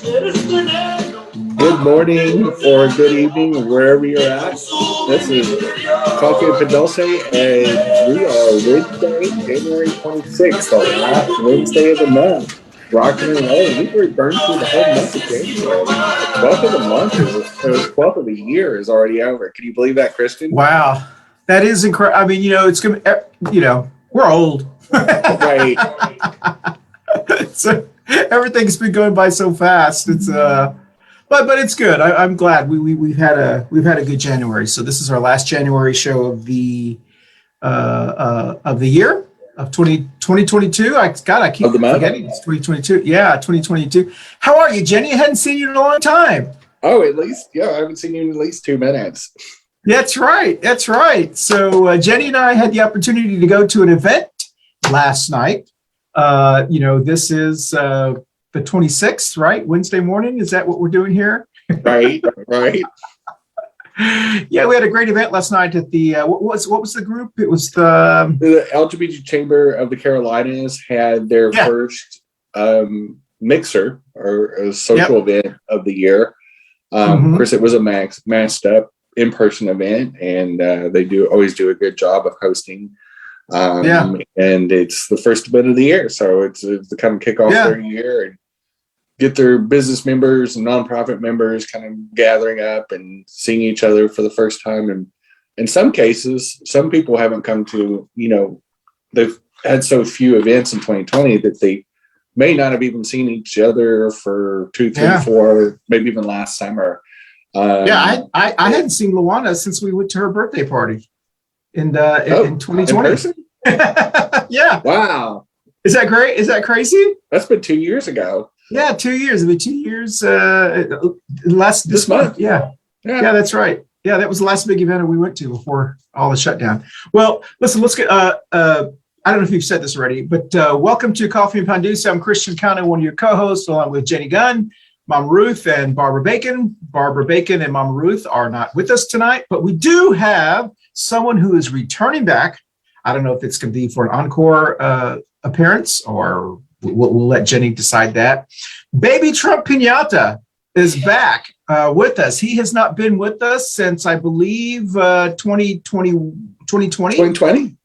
Good morning or good evening, wherever you're at. This is Coffee Pan Dulce, and we are Wednesday, January 26th, the last Wednesday of the month. Rocking and rolling. We were burned through the whole month of January. 12th of the month is, or 12th of the year is already over. Can you believe that, Kristen? Wow. That is incredible. I mean, it's going to, we're old. Right. So everything's been going by so fast. It's but it's good. I'm glad we've had a good January. So this is our last January show of the year of 2022. I keep forgetting it's 2022. Yeah, 2022. How are you, Jenny? I hadn't seen you in a long time. Oh, at least, yeah, I haven't seen you in at least 2 minutes. That's right. So Jenny and I had the opportunity to go to an event last night. This is the 26th, right? Wednesday morning. Is that what we're doing here? Right. Yeah, we had a great event last night at the what was the group? It was the LGBT Chamber of the Carolinas had their first mixer or a social event of the year. Of course, it was a masked up in-person event, and they always do a good job of hosting. And it's the first event of the year, so it's to kind of kick off their year and get their business members and nonprofit members kind of gathering up and seeing each other for the first time. And in some cases, some people haven't come to, they've had so few events in 2020 that they may not have even seen each other for 2, 3, 4, maybe even last summer. I hadn't seen Luana since we went to her birthday party in 2020. Yeah. Wow. Is that great? Is that crazy? That's been 2 years ago. Yeah, 2 years. It'll be 2 years this month. Yeah, that's right. Yeah, that was the last big event we went to before all the shutdown. Well, listen, let's get I don't know if you've said this already, but welcome to Coffee Pan Dulce. I'm Christian Cano, one of your co-hosts, along with Jenny Gunn, Mom Ruth, and Barb Bacon. Barb Bacon and Mom Ruth are not with us tonight, but we do have someone who is returning back. I don't know if it's going to be for an encore appearance, or we'll let Jenny decide that. Baby Trump Pinata is back with us. He has not been with us since, I believe, 2020. 2020? 2020.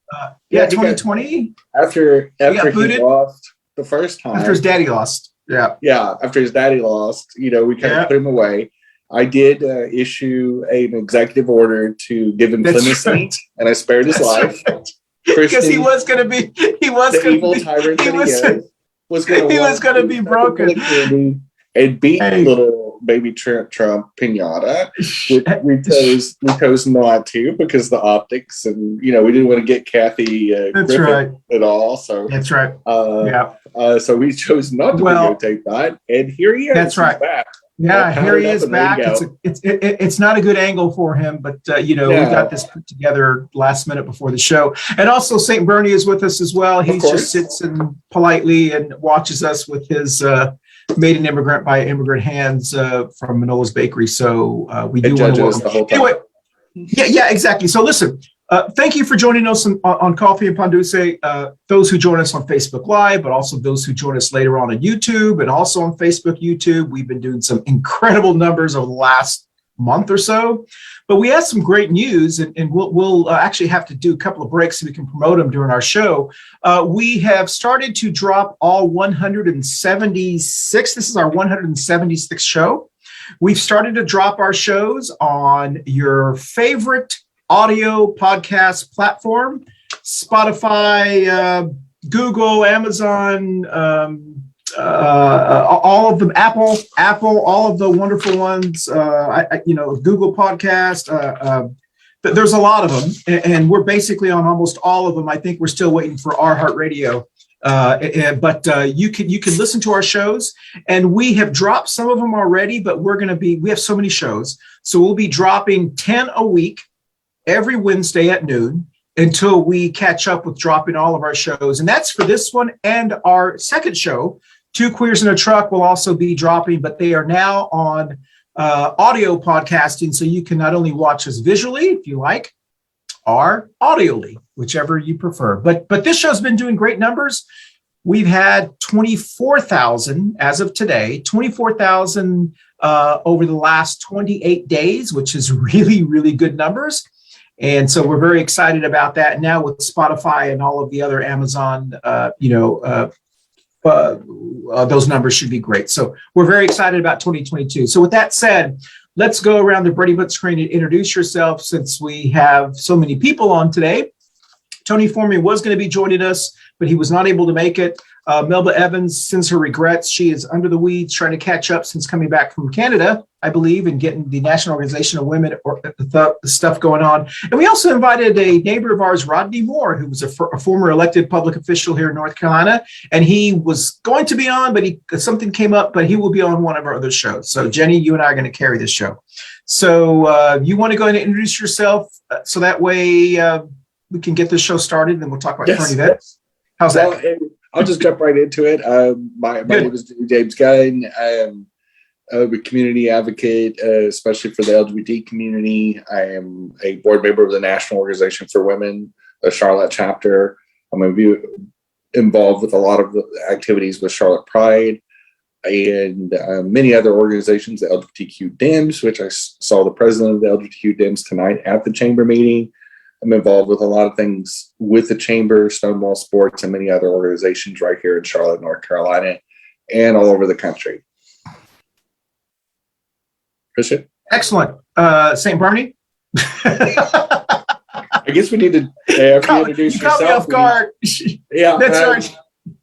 After he lost the first time. After his daddy lost. Yeah. Yeah, after his daddy lost, we kind of put him away. I did issue an executive order to give him clemency, and I spared his life. Because he was going to be, be broken and beat little baby Trump Pinata. We chose not to because the optics, and we didn't want to get Kathy Griffin at all. So that's right. So we chose not to videotape that, and here he is. That's right. He's back. Yeah, here he is back. It's not a good angle for him, but we got this put together last minute before the show. And also St. Bernie is with us as well. He just sits and politely and watches us with his made an immigrant by immigrant hands from Manolo's Bakery. So we do want to welcome. Anyway, yeah, exactly. So listen. Thank you for joining us on Coffee Pan Dulce, those who join us on Facebook Live, but also those who join us later on YouTube, and also on Facebook, YouTube. We've been doing some incredible numbers over the last month or so, but we had some great news, and we'll actually have to do a couple of breaks so we can promote them during our show. We have started to drop all 176. This is our 176th show. We've started to drop our shows on your favorite audio podcast platform: Spotify, Google, Amazon, all of them, Apple, all of the wonderful ones, Google Podcast. There's a lot of them, and we're basically on almost all of them. I think we're still waiting for our Heart Radio. But you can listen to our shows, and we have dropped some of them already, but we have so many shows. So we'll be dropping 10 a week every Wednesday at noon until we catch up with dropping all of our shows. And that's for this one and our second show, Two Queers in a Truck, will also be dropping, but they are now on audio podcasting. So you can not only watch us visually, if you like, or audioly, whichever you prefer. But this show's been doing great numbers. we've had 24,000 as of today, 24,000 over the last 28 days, which is really, really good numbers. And so we're very excited about that. Now with Spotify and all of the other Amazon, those numbers should be great. So we're very excited about 2022. So with that said, let's go around the Brady Bunch screen and introduce yourself, since we have so many people on today. Tony Foreman was going to be joining us, but he was not able to make it. Melba Evans sends her regrets. She is under the weeds trying to catch up since coming back from Canada, I believe, and getting the National Organization of Women or the stuff going on. And we also invited a neighbor of ours, Rodney Moore, who was a former elected public official here in North Carolina. And he was going to be on, but something came up, but he will be on one of our other shows. So Jenny, you and I are going to carry this show. So you want to go ahead and introduce yourself so that way we can get this show started, and then we'll talk about current events. How's that? I'll just jump right into it. My name is Jenny-Jaymes Gunn. I'm a community advocate, especially for the LGBT community. I am a board member of the National Organization for Women, the Charlotte chapter. I'm involved with a lot of the activities with Charlotte Pride and many other organizations, the LGBTQ Dems, which I saw the president of the LGBTQ Dems tonight at the chamber meeting. I'm involved with a lot of things with the Chamber, Stonewall Sports, and many other organizations right here in Charlotte, North Carolina, and all over the country. Christian? Excellent. St. Bernie? I guess we need to introduce yourself. You caught me off guard. Yeah, that's right.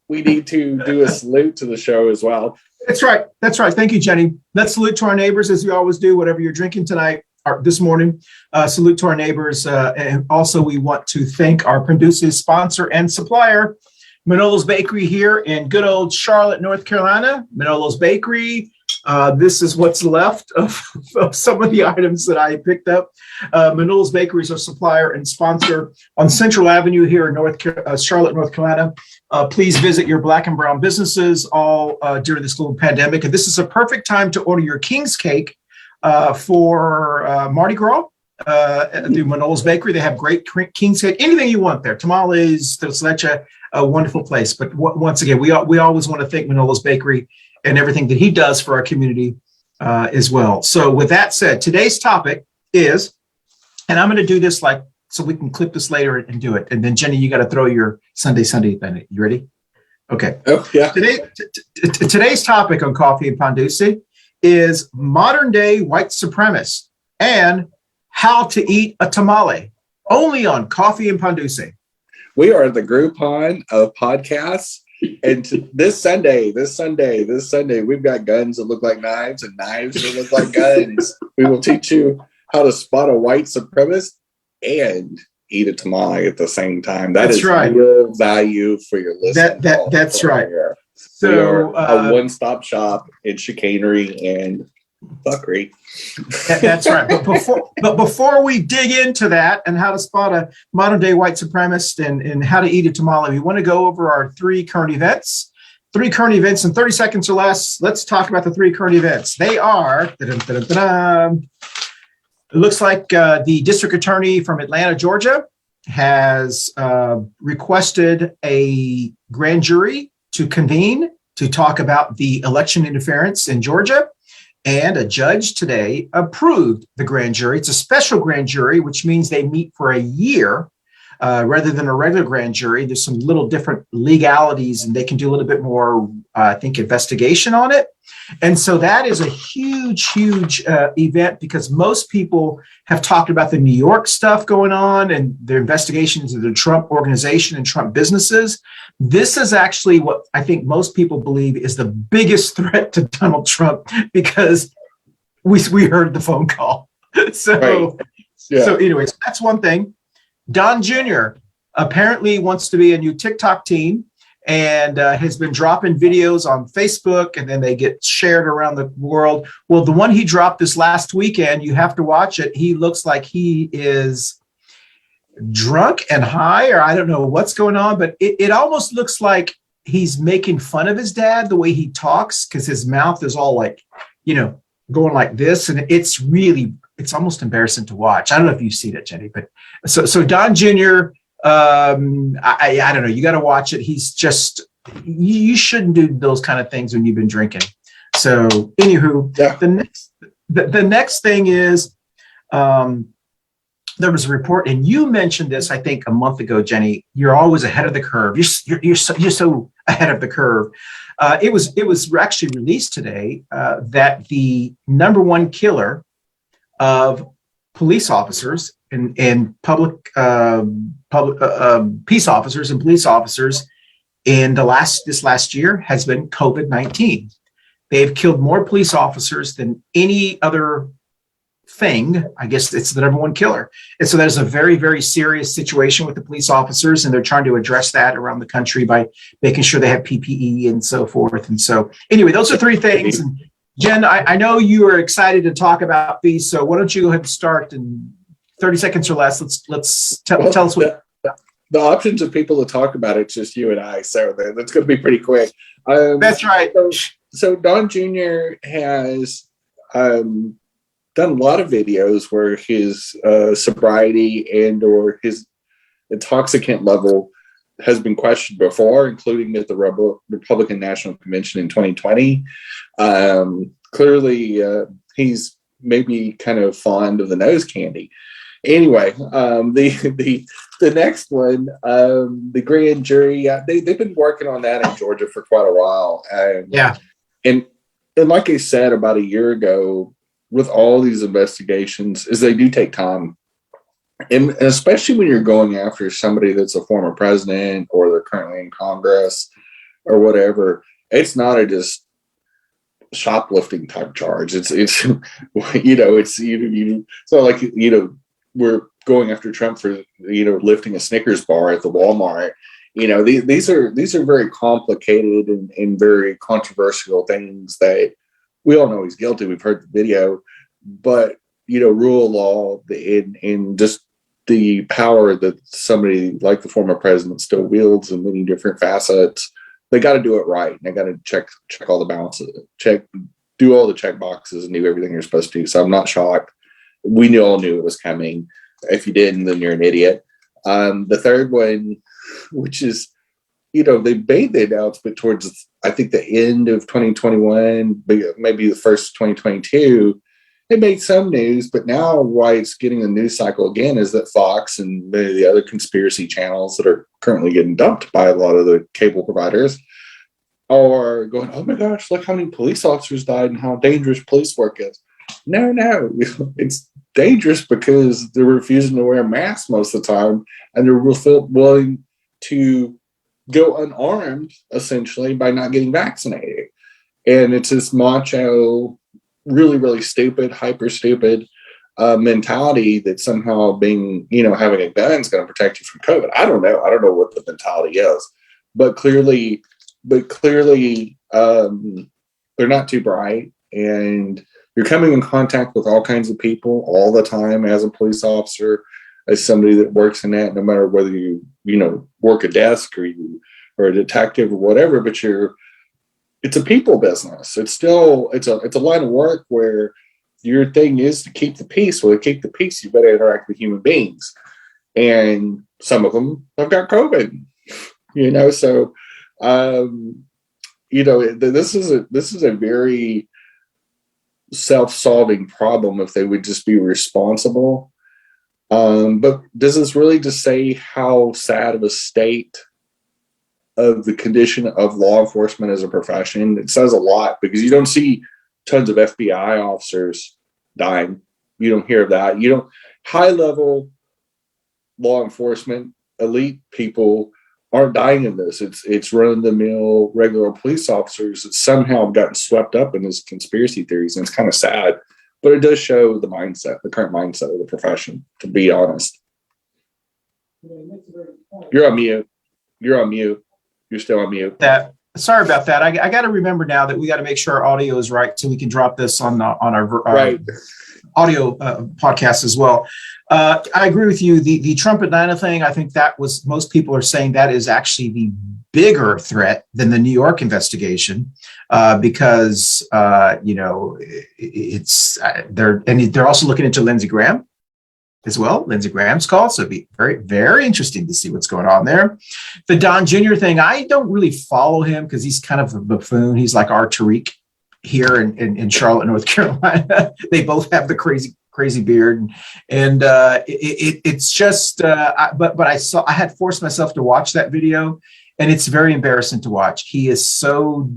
We need to do a salute to the show as well. That's right. That's right. Thank you, Jenny. Let's salute to our neighbors as we always do, whatever you're drinking tonight. This morning, salute to our neighbors. And also we want to thank our producer's sponsor and supplier, Manolo's Bakery here in good old Charlotte, North Carolina. Manolo's Bakery. This is what's left of some of the items that I picked up. Manolo's Bakery is our supplier and sponsor on Central Avenue here in Charlotte, North Carolina. Please visit your Black and brown businesses all during this global pandemic. And this is a perfect time to order your King's Cake for Mardi Gras through Manolo's Bakery. They have great King's Cake, anything you want there. Tamales, dulce leche, a wonderful place. But once again, we always want to thank Manolo's Bakery and everything that he does for our community as well. So with that said, today's topic is, and I'm going to do this so we can clip this later and do it. And then Jenny, you got to throw your Sunday thing. You ready? Okay. Oh, yeah. Today's topic on Coffee and Pan Dulce is modern day white supremacists and how to eat a tamale, only on Coffee and Pan Dulce. We are the Groupon of podcasts. And this Sunday, we've got guns that look like knives and knives that look like guns. We will teach you how to spot a white supremacist and eat a tamale at the same time. That's right. Real value for your listeners. That's right. Here. So we are a one-stop shop in chicanery and fuckery. That's right. But before we dig into that and how to spot a modern-day white supremacist and how to eat a tamale, we want to go over our three current events. 3 current events in 30 seconds or less. Let's talk about the 3 current events. They are, it looks like the district attorney from Atlanta, Georgia, has requested a grand jury to convene to talk about the election interference in Georgia. And a judge today approved the grand jury. It's a special grand jury, which means they meet for a year rather than a regular grand jury. There's some little different legalities, and they can do a little bit more, I think, investigation on it. And so that is a huge event, because most people have talked about the New York stuff going on and their investigations of the Trump organization and Trump businesses. This is actually what I think most people believe is the biggest threat to Donald Trump, because we heard the phone call. So anyways, that's one thing. Don Jr. apparently wants to be a new TikTok teen and has been dropping videos on Facebook, and then they get shared around the world. Well, the one he dropped this last weekend, you have to watch it. He looks like he is drunk and high, or I don't know what's going on, but it almost looks like he's making fun of his dad, the way he talks, because his mouth is all like, going like this. And it's almost embarrassing to watch. I don't know if you've seen it, Jenny, but so Don Jr., I don't know. You got to watch it. He's just you shouldn't do those kind of things when you've been drinking. So, anywho, the next thing is, there was a report, and you mentioned this, I think, a month ago, Jenny. You're always ahead of the curve. You're so ahead of the curve. It was actually released today that the number one killer of police officers and public peace officers and police officers in this last year has been COVID-19. They've killed more police officers than any other thing. I guess it's the number one killer. And so there's a very, very serious situation with the police officers, and they're trying to address that around the country by making sure they have PPE and so forth. And so anyway, those are three things. And Jen, I know you are excited to talk about these, so why don't you go ahead and start in 30 seconds or less. Let's tell us what. The options of people to talk about it's just you and I, so that's going to be pretty quick. That's right. So Don Jr. has done a lot of videos where his sobriety and or his intoxicant level has been questioned before, including at the Republican National Convention in 2020. Clearly, he's maybe kind of fond of the nose candy. Anyway, the next one, the grand jury, they've been working on that in Georgia for quite a while. And like I said about a year ago, with all these investigations, is they do take time. And especially when you're going after somebody that's a former president or they're currently in Congress or whatever, it's not a just shoplifting type charge. It's so like, we're going after Trump for, lifting a Snickers bar at the Walmart. These are very complicated and very controversial things that we all know he's guilty. We've heard the video, but, rule of law and just the power that somebody like the former president still wields in many different facets, they got to do it right. They got to check all the balances, do all the check boxes and do everything you're supposed to. So I'm not shocked. We all knew it was coming. If you didn't, then you're an idiot. The third one, which is, they made the announcement towards, I think, the end of 2021, maybe the first 2022. It made some news, but now why it's getting a news cycle again is that Fox and many of the other conspiracy channels that are currently getting dumped by a lot of the cable providers are going, oh my gosh, look how many police officers died and how dangerous police work is. No, it's dangerous because they're refusing to wear masks most of the time, and they're willing to go unarmed, essentially, by not getting vaccinated. And it's this macho, really, really stupid, hyper stupid mentality that somehow having a gun is going to protect you from COVID. I don't know what the mentality is, but clearly, they're not too bright, and you're coming in contact with all kinds of people all the time as a police officer, as somebody that works in that, no matter whether you work a desk or a detective or whatever, but it's a people business. It's a line of work where your thing is to keep the peace. Well, to keep the peace, you better interact with human beings. And some of them have got COVID, so, this is a very self-solving problem if they would just be responsible. But does this really just say how sad of a state of the condition of law enforcement as a profession? It says a lot, because you don't see tons of FBI officers dying. You don't hear of that. High-level law enforcement, elite people aren't dying in this. It's run-of-the-mill regular police officers that somehow have gotten swept up in these conspiracy theories, and it's kind of sad. But it does show the current mindset of the profession, to be honest. You're on mute. You're still on mute. Sorry about that. I got to remember now that we got to make sure our audio is right so we can drop this on our right. audio podcast as well. I agree with you. The Trump Pinata thing, I think that was, most people are saying that is actually the bigger threat than the New York investigation, because it's they're also looking into Lindsey Graham. as well. Lindsey Graham's call. So it'd be very, very interesting to see what's going on there. The Don Jr. thing, I don't really follow him because he's kind of a buffoon. He's like our Tariq here in Charlotte, North Carolina. They both have the crazy beard. And it's just, but I had forced myself to watch that video, and it's very embarrassing to watch. He is so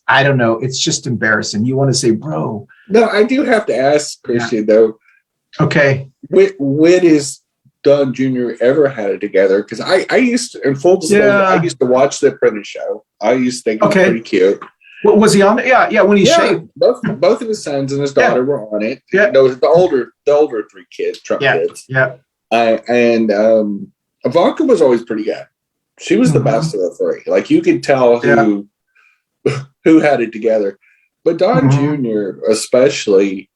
I don't know. It's just embarrassing. You want to say, bro. No, I do have to ask Christian though. Okay. When is Don Jr. ever had it together? Because I used to, in full disclosure, I used to watch the Apprentice show. I used to think it was pretty cute. What was he on it? Yeah, when he shaved. Both of his sons and his daughter were on it. Yeah. No, the older three kids, Trump kids. Yeah. And Ivanka was always pretty good. She was the best of the three. Like, you could tell who had it together. But Don Jr. especially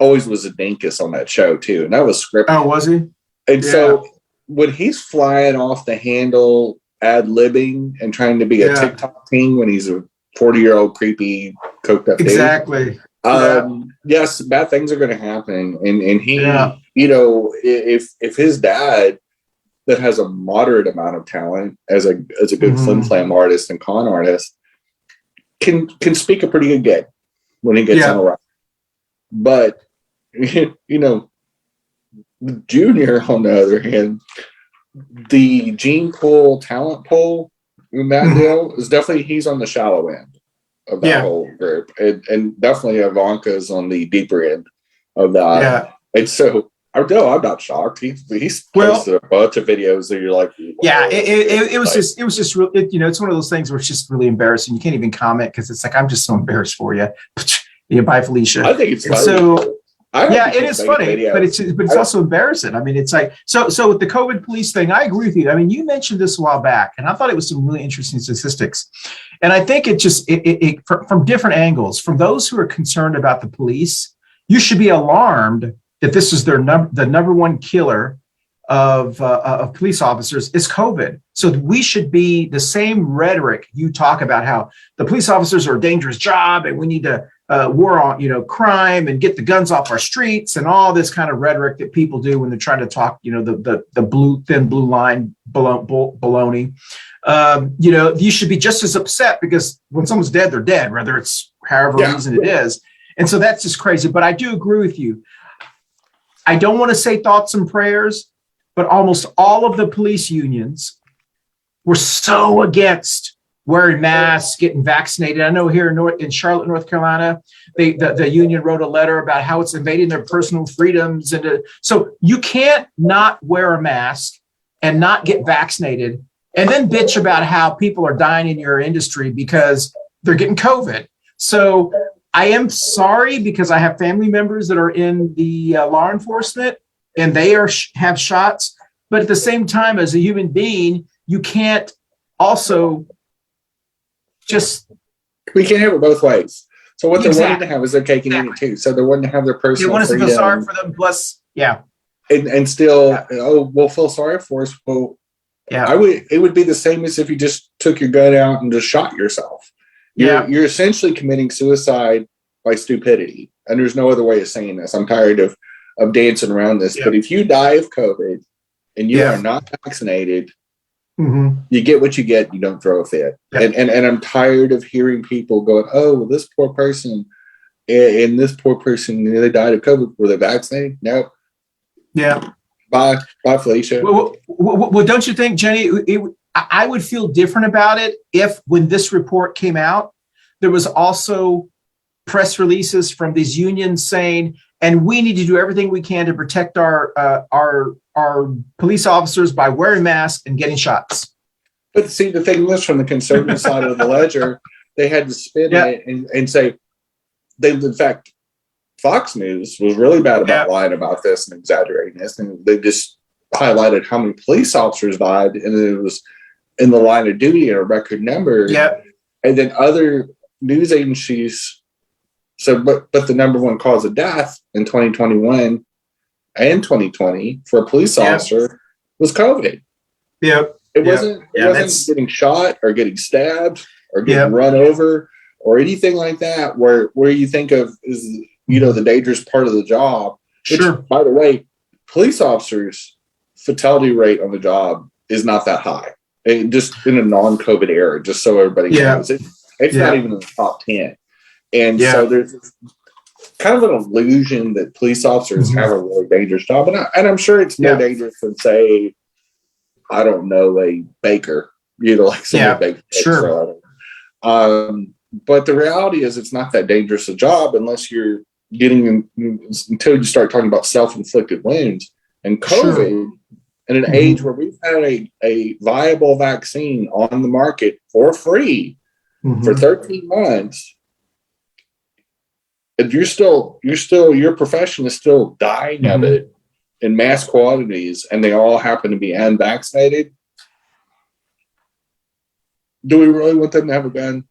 always was a dinkus on that show too, and that was scripted. Oh, was he? And so when he's flying off the handle, ad-libbing and trying to be a TikTok king when he's a 40-year-old creepy coked up dude. Yes, bad things are going to happen, and he, you know, if his dad, that has a moderate amount of talent as a good flim flam artist and con artist, can speak a pretty good game when he gets on a rock. But you know, Junior, on the other hand, the gene pool, talent pool in that deal is definitely, he's on the shallow end of that whole group, and definitely Ivanka's on the deeper end of that. And so I'm not shocked. He's posted a bunch of videos that you're like, it was just real. You know, it's one of those things where it's just really embarrassing. You can't even comment because it's like, I'm just so embarrassed for you. Bye, Felicia. I think it's funny. So it is funny, but it's also embarrassing. I mean, it's like, so with the COVID police thing, I agree with you. I mean, you mentioned this a while back, and I thought it was some really interesting statistics. And I think it just from different angles, from those who are concerned about the police, you should be alarmed that this is the number one killer of police officers is COVID. So we should be the same rhetoric you talk about, how the police officers are a dangerous job and we need to war on, you know, crime and get the guns off our streets and all this kind of rhetoric that people do when they're trying to talk, you know, the thin blue line baloney. You know, you should be just as upset because when someone's dead, they're dead, whether it's however reason it is. And so that's just crazy. But I do agree with you. I don't want to say thoughts and prayers, but almost all of the police unions were so against wearing masks, getting vaccinated. I know here in Charlotte, North Carolina, the union wrote a letter about how it's invading their personal freedoms. And so you can't not wear a mask and not get vaccinated and then bitch about how people are dying in your industry because they're getting COVID. So I am sorry, because I have family members that are in the law enforcement and they have shots. But at the same time, as a human being, you can't also just. We can't have it both ways. So what they're wanting to have is their cake and eat it too. So they're wanting to have their personal. They want us to feel sorry for them. Plus, and still, we'll feel sorry for us. Well, it would be the same as if you just took your gun out and just shot yourself. You're essentially committing suicide by stupidity. And there's no other way of saying this. I'm tired of dancing around this. But if you die of COVID and you are not vaccinated, you get what you get. You don't throw a fit. And I'm tired of hearing people going, oh, well, this poor person and this poor person, they died of COVID. Were they vaccinated? No. Yeah. Bye, Felicia. Well, don't you think, Jenny, I would feel different about it if, when this report came out, there was also press releases from these unions saying, and we need to do everything we can to protect our police officers by wearing masks and getting shots. But see, the thing was, from the conservative side of the ledger, they had to spin it and say, in fact, Fox News was really bad about lying about this and exaggerating this. And they just highlighted how many police officers died, and it was in the line of duty at a record number. And then other news agencies said, but the number one cause of death in 2021 and 2020 for a police officer was COVID. It wasn't getting shot or getting stabbed or getting run over or anything like that, where you think of is, you know, the dangerous part of the job. Sure. Which, by the way, police officers' fatality rate on the job is not that high. Just in a non-COVID era, just so everybody knows. It's not even in the top 10. And so there's kind of an illusion that police officers have a really dangerous job. And I'm sure it's more dangerous than, say, I don't know, a baker, like some baker. Sure. But the reality is it's not that dangerous a job unless you're until you start talking about self-inflicted wounds. And COVID, in an age where we've had a viable vaccine on the market for free for 13 months, and your profession is still dying of it in mass quantities, and they all happen to be unvaccinated. Do we really want them to have a gun?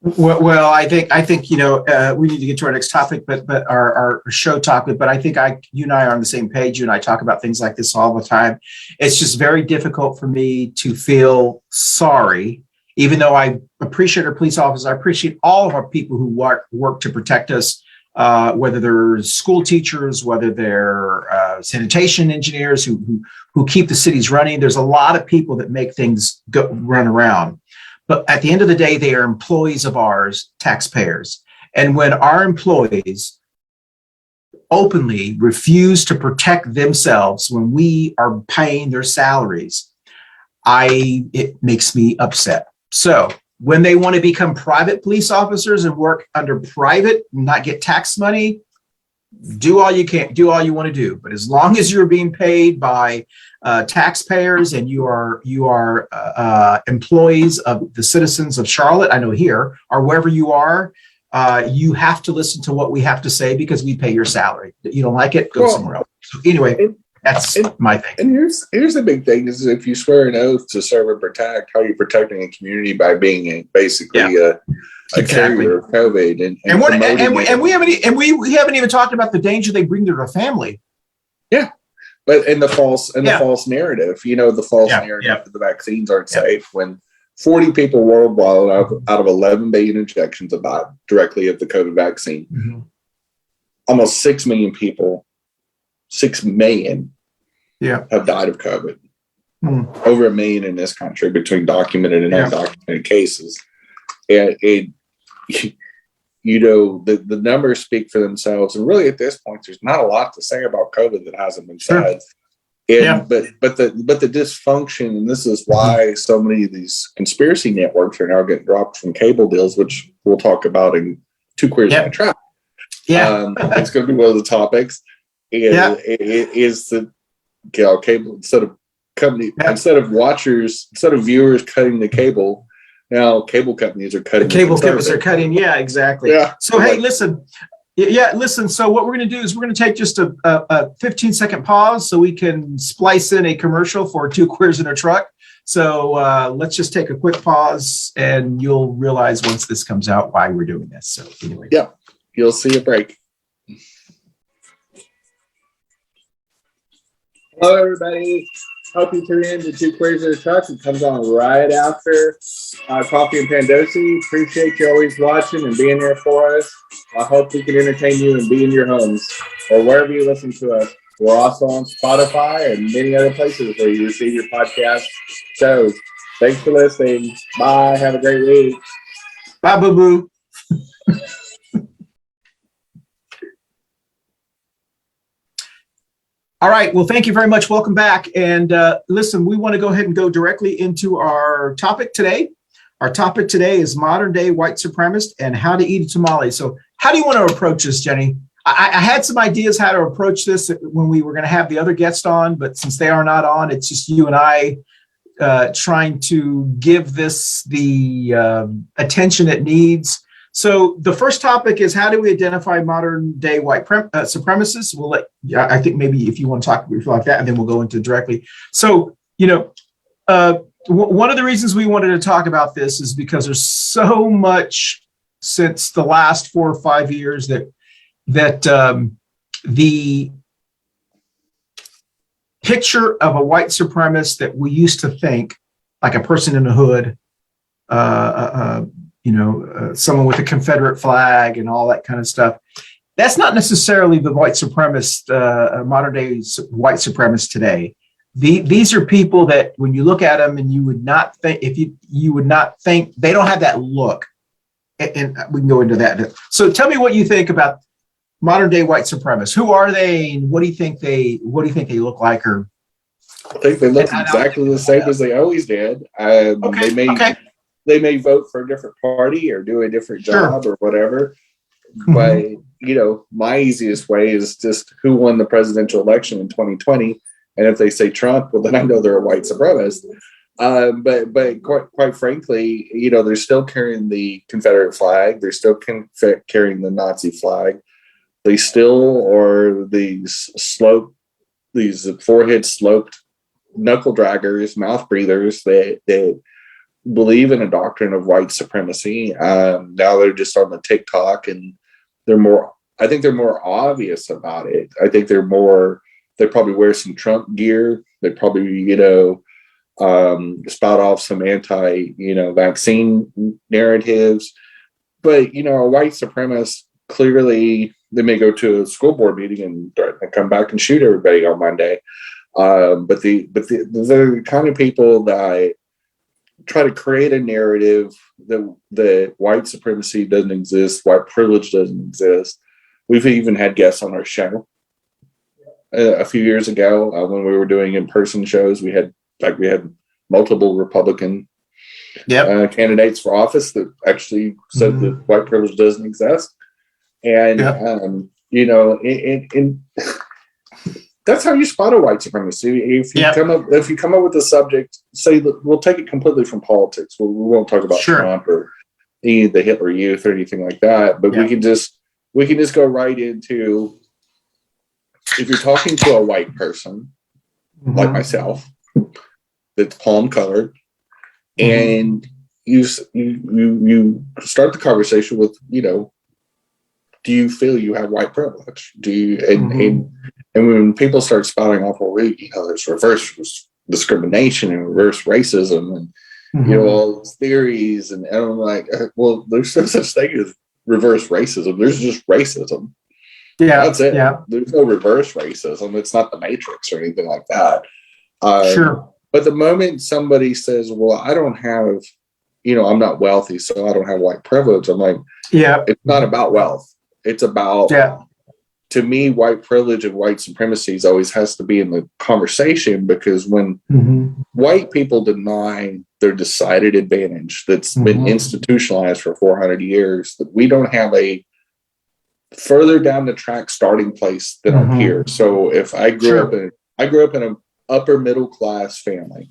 Well, I think we need to get to our next topic, but our show topic. But I think you and I are on the same page. You and I talk about things like this all the time. It's just very difficult for me to feel sorry, even though I appreciate our police officers. I appreciate all of our people who work to protect us, whether they're school teachers, whether they're sanitation engineers who keep the cities running. There's a lot of people that make things run around. But at the end of the day, they are employees of ours, taxpayers. And when our employees openly refuse to protect themselves when we are paying their salaries, it makes me upset. So when they want to become private police officers and work under private, not get tax money, do all you can, do all you want to do. But as long as you're being paid by taxpayers and you are employees of the citizens of Charlotte, I know here, or wherever you are, you have to listen to what we have to say because we pay your salary. You don't like it, go somewhere else. So anyway, that's my thing. And here's the big thing is if you swear an oath to serve and protect, how you're protecting a community by being basically a carrier of COVID and we haven't even talked about the danger they bring to their family. Yeah. But the false narrative, the false narrative that the vaccines aren't safe when 40 people worldwide out of 11 billion injections have died directly of the COVID vaccine. Almost 6 million people, 6 million have died of COVID. Over 1 million in this country between documented and undocumented cases. And the numbers speak for themselves. And really, at this point, there's not a lot to say about COVID that hasn't been said. But the dysfunction, and this is why so many of these conspiracy networks are now getting dropped from cable deals, which we'll talk about in Two Queers and a Trap. It's going to be one of the topics. Is that cable instead of viewers cutting the cable. Now, cable companies are cutting. Yeah, exactly. Yeah. So, hey, listen. So what we're going to do is we're going to take just a 15-second pause so we can splice in a commercial for Two Queers in a Truck. So let's just take a quick pause, and you'll realize once this comes out why we're doing this. So anyway. Yeah, you'll see a break. Hello, everybody. Hope you tune in to Two Queers in a Truck. It comes on right after Coffee Pan Dulce. Appreciate you always watching and being there for us. I hope we can entertain you and be in your homes or wherever you listen to us. We're also on Spotify and many other places where you receive your podcast shows. Thanks for listening. Bye. Have a great week. Bye, boo-boo. All right. Well, thank you very much. Welcome back. And listen, we want to go ahead and go directly into our topic today. Our topic today is modern day white supremacist and how to eat a tamale. So how do you want to approach this, Jenny? I had some ideas how to approach this when we were going to have the other guest on, but since they are not on, it's just you and I trying to give this the attention it needs. So the first topic is how do we identify modern day white supremacists? We'll I think maybe if you want to talk like that, and then we'll go into directly. So, one of the reasons we wanted to talk about this is because there's so much since the last 4 or 5 years that the picture of a white supremacist that we used to think like a person in the hood, someone with a Confederate flag and all that kind of stuff. that's not necessarily the white supremacist, modern day white supremacist today. These are people that when you look at them and you would not think, you would not think they don't have that look. And we can go into that. So tell me what you think about modern day white supremacists. Who are they? And what do you think they look like? Or I think they look exactly the same as they always did. They may vote for a different party or do a different job or whatever. But, my easiest way is just who won the presidential election in 2020. And if they say Trump, well, then I know they're a white supremacist. But quite frankly, they're still carrying the Confederate flag. They're still carrying the Nazi flag. They still are these forehead sloped knuckle draggers, mouth breathers that believe in a doctrine of white supremacy. Now they're just on the TikTok, and I think they're more obvious about it. I think they probably wear some Trump gear. They probably, spout off some vaccine narratives. But, a white supremacist, clearly they may go to a school board meeting and threaten to come back and shoot everybody on Monday. But the kind of people that try to create a narrative that white supremacy doesn't exist, white privilege doesn't exist. We've even had guests on our show a few years ago when we were doing in-person shows. We had multiple Republican candidates for office that actually said that white privilege doesn't exist. And, that's how you spot a white supremacy. If you come up with a subject, say that we'll take it completely from politics. We won't talk about Trump or the Hitler Youth or anything like that. But we can just go right into, if you're talking to a white person like myself, that's palm colored, and you start the conversation with, do you feel you have white privilege? Do you and when people start spouting off, well, there's reverse discrimination and reverse racism and all these theories, and I'm like, well, there's no such thing as reverse racism. There's just racism. Yeah, that's it. Yeah. There's no reverse racism. It's not the Matrix or anything like that. But the moment somebody says, well, I don't have, I'm not wealthy, so I don't have white privilege, I'm like, it's not about wealth. It's about, to me, white privilege and white supremacy always has to be in the conversation, because when white people deny their decided advantage that's been institutionalized for 400 years, that we don't have a further down the track starting place than up here. So if I grew up in an upper middle class family.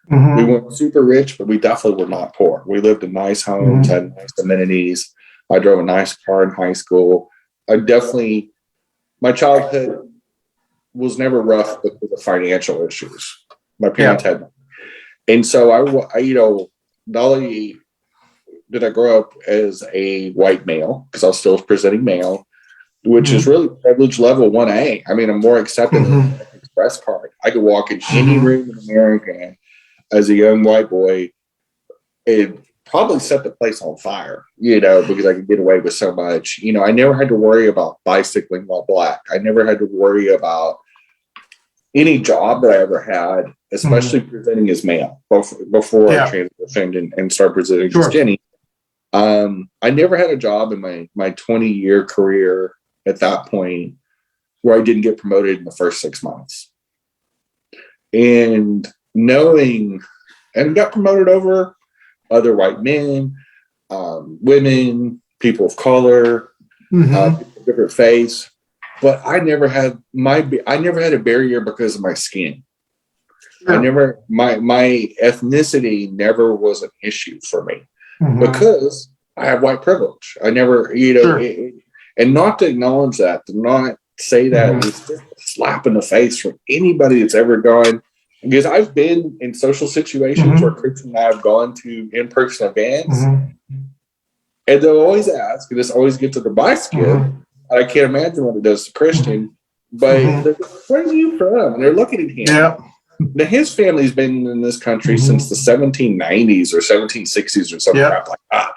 We weren't super rich, but we definitely were not poor. We lived in nice homes, had nice amenities. I drove a nice car in high school. My childhood was never rough because of financial issues. My parents had them. And so I not only did I grow up as a white male, because I was still presenting male, which is really privilege level 1A. I mean, I'm more accepted than an express card. I could walk in any room in America as a young white boy and probably set the place on fire, because I could get away with so much. I never had to worry about bicycling while black. I never had to worry about any job that I ever had, especially presenting as male before I transitioned and started presenting as Jenny. I never had a job in my 20-year career at that point where I didn't get promoted in the first 6 months. And got promoted over other white men, women, people of color, different faiths. But I never had a barrier because of my skin. My ethnicity never was an issue for me because I have white privilege. I never, and not to acknowledge that, to not say that, is just a slap in the face for anybody that's ever gone. Because I've been in social situations where Chris and I have gone to in-person events, and they'll always ask, and this always gets under my skin. I can't imagine what it does to Christian, but where are you from? And they're looking at him. Yeah. Now, his family's been in this country since the 1790s or 1760s or something crap like that.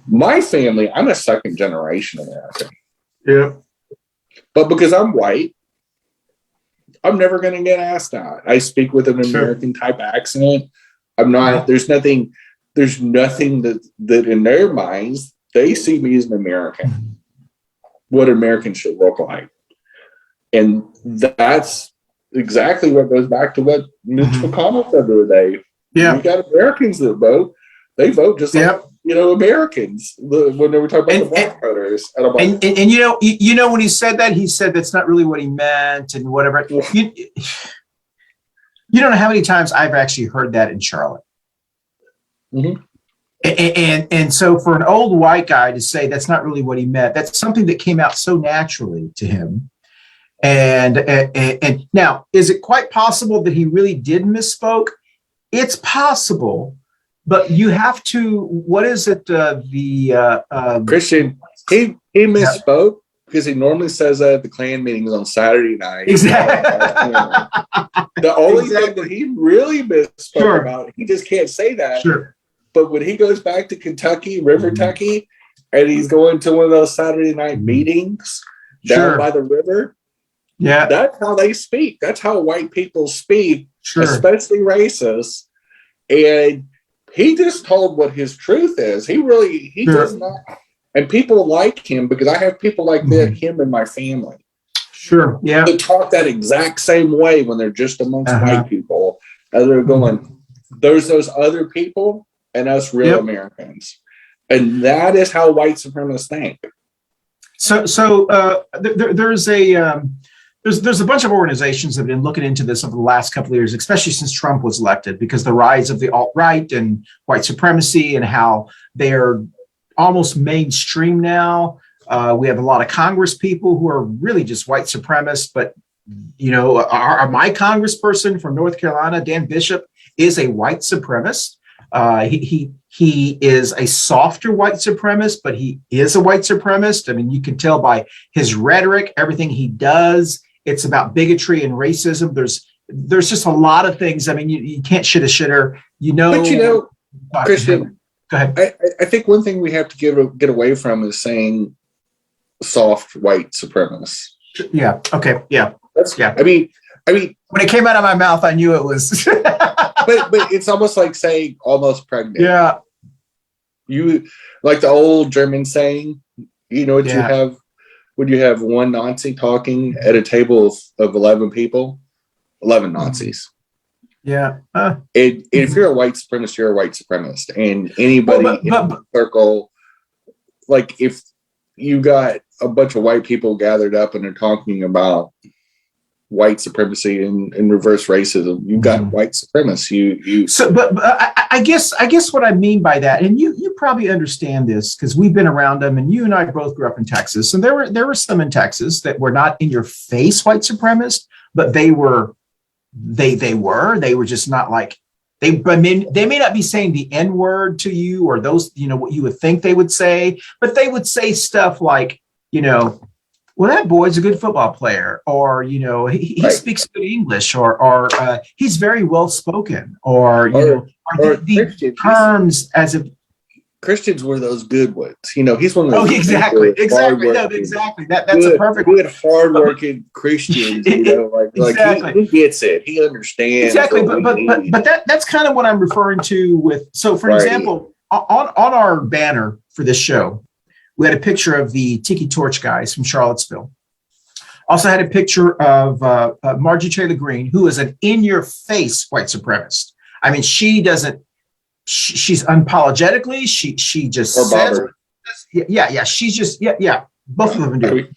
My family, I'm a second generation American. Yeah. But because I'm white, I'm never going to get asked that. I speak with an American type accent. I'm not, there's nothing that in their minds, they see me as an American, what Americans should look like. And that's exactly what goes back to what Mitch McConnell said the other day. Yeah. You got Americans that vote. They vote just like, Americans when they were talking about the black voters. And you know, when he said that's not really what he meant and whatever. You don't know how many times I've actually heard that in Charlotte. Mm-hmm. And so for an old white guy to say that's not really what he meant, that's something that came out so naturally to him. And now, is it quite possible that he really did misspoke? It's possible, but you have to. What is it? Christian, he misspoke because he normally says that at the Klan meetings on Saturday night. Exactly. The only thing that he really misspoke about, he just can't say that. Sure. But when he goes back to Kentucky, River Tucky, and he's going to one of those Saturday night meetings down by the river. Yeah, that's how they speak. That's how white people speak, especially racists. And he just told what his truth is. He does not. And people like him because I have people like him in my family. Sure. Yeah. They talk that exact same way when they're just amongst white people. And they're going, there's those other people and us real Americans. And that is how white supremacists think. There's a bunch of organizations that have been looking into this over the last couple of years, especially since Trump was elected, because the rise of the alt-right and white supremacy and how they're almost mainstream now. We have a lot of Congress people who are really just white supremacists, but my congressperson from North Carolina, Dan Bishop, is a white supremacist. He is a softer white supremacist, but he is a white supremacist. I mean, you can tell by his rhetoric, everything he does. It's about bigotry and racism. There's just a lot of things. I mean, you can't shit a shitter. But Christian, go ahead. I think one thing we have to get away from is saying soft white supremacists. Yeah. Okay. Yeah. I mean, when it came out of my mouth, I knew it was. but it's almost like saying almost pregnant. Yeah. You like the old German saying, you have when you have one Nazi talking at a table of 11 people, 11 Nazis. Yeah. If you're a white supremacist, you're a white supremacist. And anybody in the circle, like if you got a bunch of white people gathered up and they're talking about white supremacy and reverse racism, you've got white supremacists. But I guess what I mean by that, and you probably understand this because we've been around them, and you and I both grew up in Texas, and there were some in Texas that were not in your face white supremacists, but they were just not like they may not be saying the N-word to you or those, what you would think they would say, but they would say stuff like, well, that boy's a good football player, or he speaks good English, or he's very well spoken, or the terms as if Christians were those good ones. He's one of those. Oh, exactly. That's a perfect good, hardworking Christians. Exactly. He gets it. He understands exactly. But that's kind of what I'm referring to with. So, for example, on our banner for this show, we had a picture of the Tiki Torch guys from Charlottesville. Also had a picture of Marjorie Taylor Greene, who is an in-your-face white supremacist. I mean, she's unapologetically, she just says, she's just, both of them do.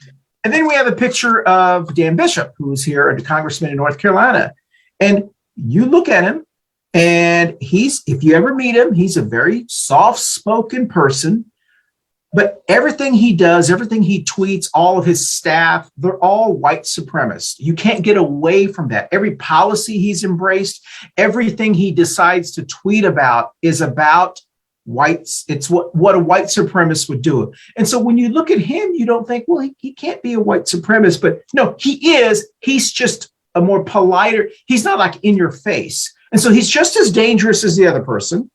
And then we have a picture of Dan Bishop, who's here, a congressman in North Carolina. And you look at him, and if you ever meet him, he's a very soft-spoken person. But everything he does, everything he tweets, all of his staff, they're all white supremacists. You can't get away from that. Every policy he's embraced, everything he decides to tweet about is about whites. It's what a white supremacist would do. And so when you look at him, you don't think, well, he can't be a white supremacist. But no, he is. He's just a more politer. He's not like in your face. And so he's just as dangerous as the other person.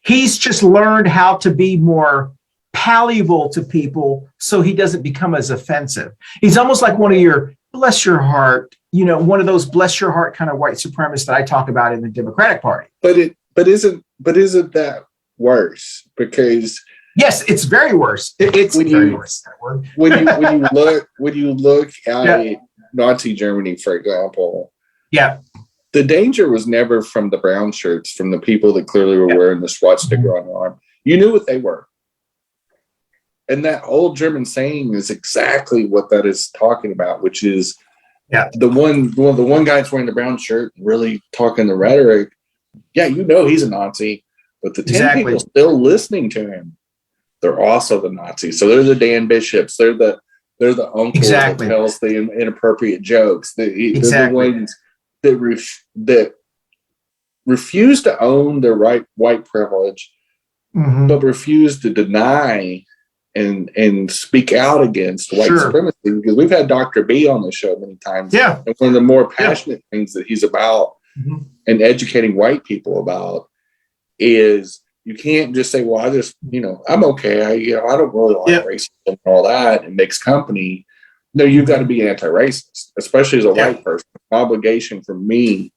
He's just learned how to be more palatable to people so he doesn't become as offensive. He's almost like one of your bless your heart, one of those bless your heart kind of white supremacists that I talk about in the Democratic Party. But isn't that worse? Because yes, it's very worse. It's very worse. When you look at Nazi Germany, for example, the danger was never from the brown shirts, from the people that clearly were wearing the swastika on their arm. You knew what they were. And that old German saying is exactly what that is talking about, which is the one guy's wearing the brown shirt, really talking the rhetoric. Yeah, he's a Nazi, but the 10 people still listening to him, they're also the Nazis. So they're the Dan Bishops. They're the uncle that tells the inappropriate jokes. They're the ones that refuse to own their white privilege, but refuse to deny and speak out against white supremacy. Because we've had Dr. B on the show many times. Yeah. And one of the more passionate things that he's about and educating white people about is you can't just say, well, I just, I'm okay. I don't really like racism and all that and mixed company. No, you've got to be anti-racist, especially as a white person. An obligation for me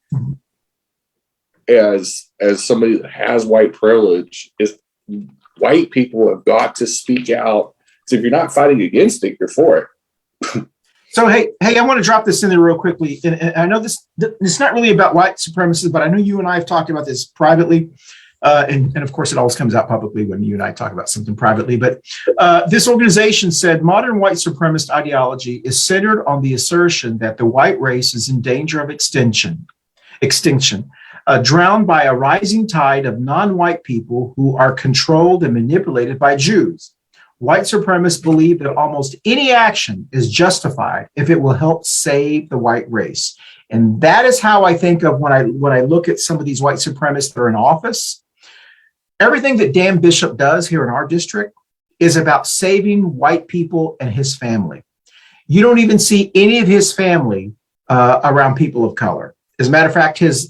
as somebody that has white privilege is white people have got to speak out. So if you're not fighting against it, you're for it. So, hey, I want to drop this in there real quickly. And I know this is not really about white supremacists, but I know you and I have talked about this privately. And of course, it always comes out publicly when you and I talk about something privately. But this organization said modern white supremacist ideology is centered on the assertion that the white race is in danger of extinction, drowned by a rising tide of non-white people who are controlled and manipulated by Jews. White supremacists believe that almost any action is justified if it will help save the white race. And that is how I think of when I look at some of these white supremacists that are in office. Everything that Dan Bishop does here in our district is about saving white people and his family. You don't even see any of his family around people of color. As a matter of fact, his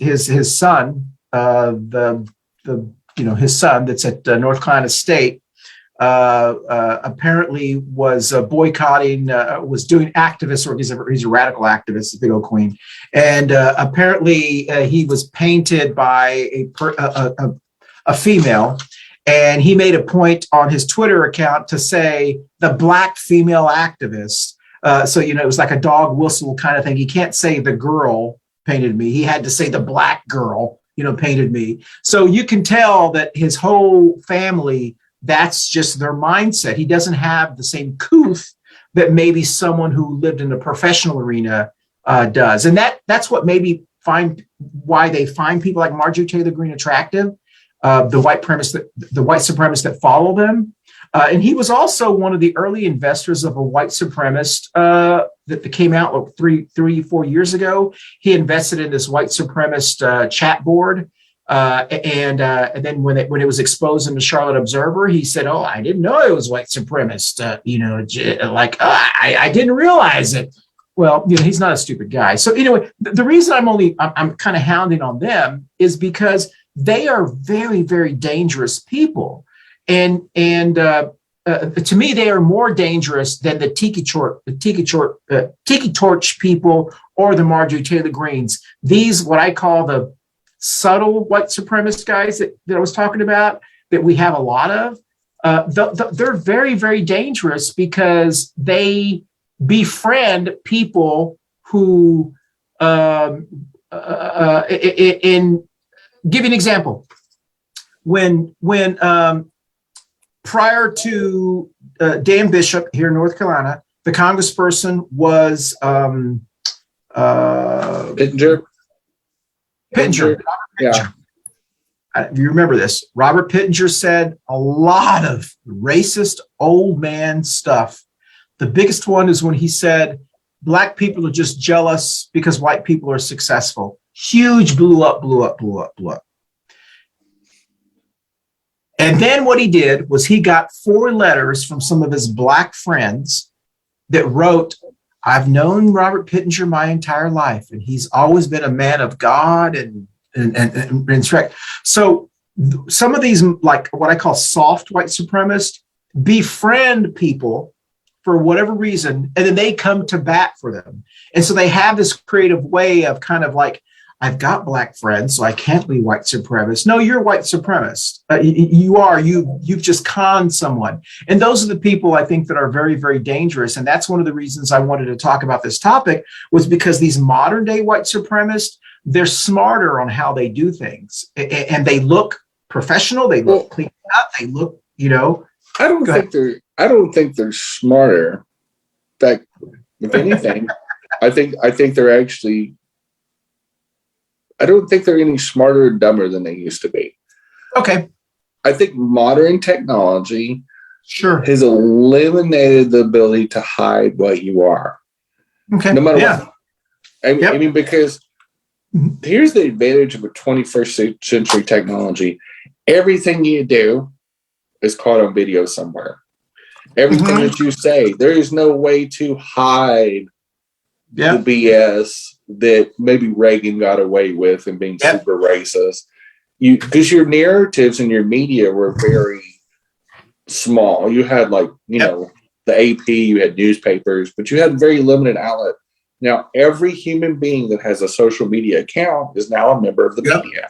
son, his son that's at North Carolina State, apparently was boycotting, was doing activist work. He's a radical activist, a big old queen, and apparently he was painted by a female, and he made a point on his Twitter account to say the black female activist. So it was like a dog whistle kind of thing. He can't say the girl painted me. He had to say the black girl, painted me. So you can tell that his whole family, that's just their mindset. He doesn't have the same couth that maybe someone who lived in the professional arena does. And that's what maybe why they find people like Marjorie Taylor Greene attractive, the white supremacists that follow them. And he was also one of the early investors of a white supremacist that came out like 3-4 years ago. He invested in this white supremacist chat board. And then when it was exposed in the Charlotte Observer, he said, "Oh, I didn't know it was white supremacist. I didn't realize it." Well, he's not a stupid guy. So anyway, the reason I'm kind of hounding on them is because they are very, very dangerous people, and to me, they are more dangerous than the Tiki Torch people or the Marjorie Taylor Greenes. These, what I call the subtle white supremacist guys that I was talking about, that we have a lot of, they're very, very dangerous because they befriend people who, give you an example. When prior to Dan Bishop here in North Carolina, the congressperson was Pittenger. Yeah. If you remember this, Robert Pittenger said a lot of racist old man stuff. The biggest one is when he said, black people are just jealous because white people are successful. Huge, blew up. And then what he did was he got 4 letters from some of his black friends that wrote, "I've known Robert Pittenger my entire life, and he's always been a man of God and respect." So some of these, like what I call soft white supremacists, befriend people for whatever reason, and then they come to bat for them. And so they have this creative way of kind of like, I've got black friends, so I can't be white supremacist. No, you're white supremacist. You've just conned someone. And those are the people I think that are very, very dangerous. And that's one of the reasons I wanted to talk about this topic, was because these modern day white supremacists, they're smarter on how they do things. And they look professional. They look clean up. They look, I don't think they're smarter. In fact, if anything, I think they're actually, I don't think they're any smarter or dumber than they used to be. Okay. I think modern technology has eliminated the ability to hide what you are. Okay. No matter what. I mean, because here's the advantage of a 21st century technology. Everything you do is caught on video somewhere. Everything that you say, there is no way to hide the BS that maybe Reagan got away with and being super racist. Because your narratives and your media were very small. You had the AP, you had newspapers, but you had very limited outlet. Now, every human being that has a social media account is now a member of the media.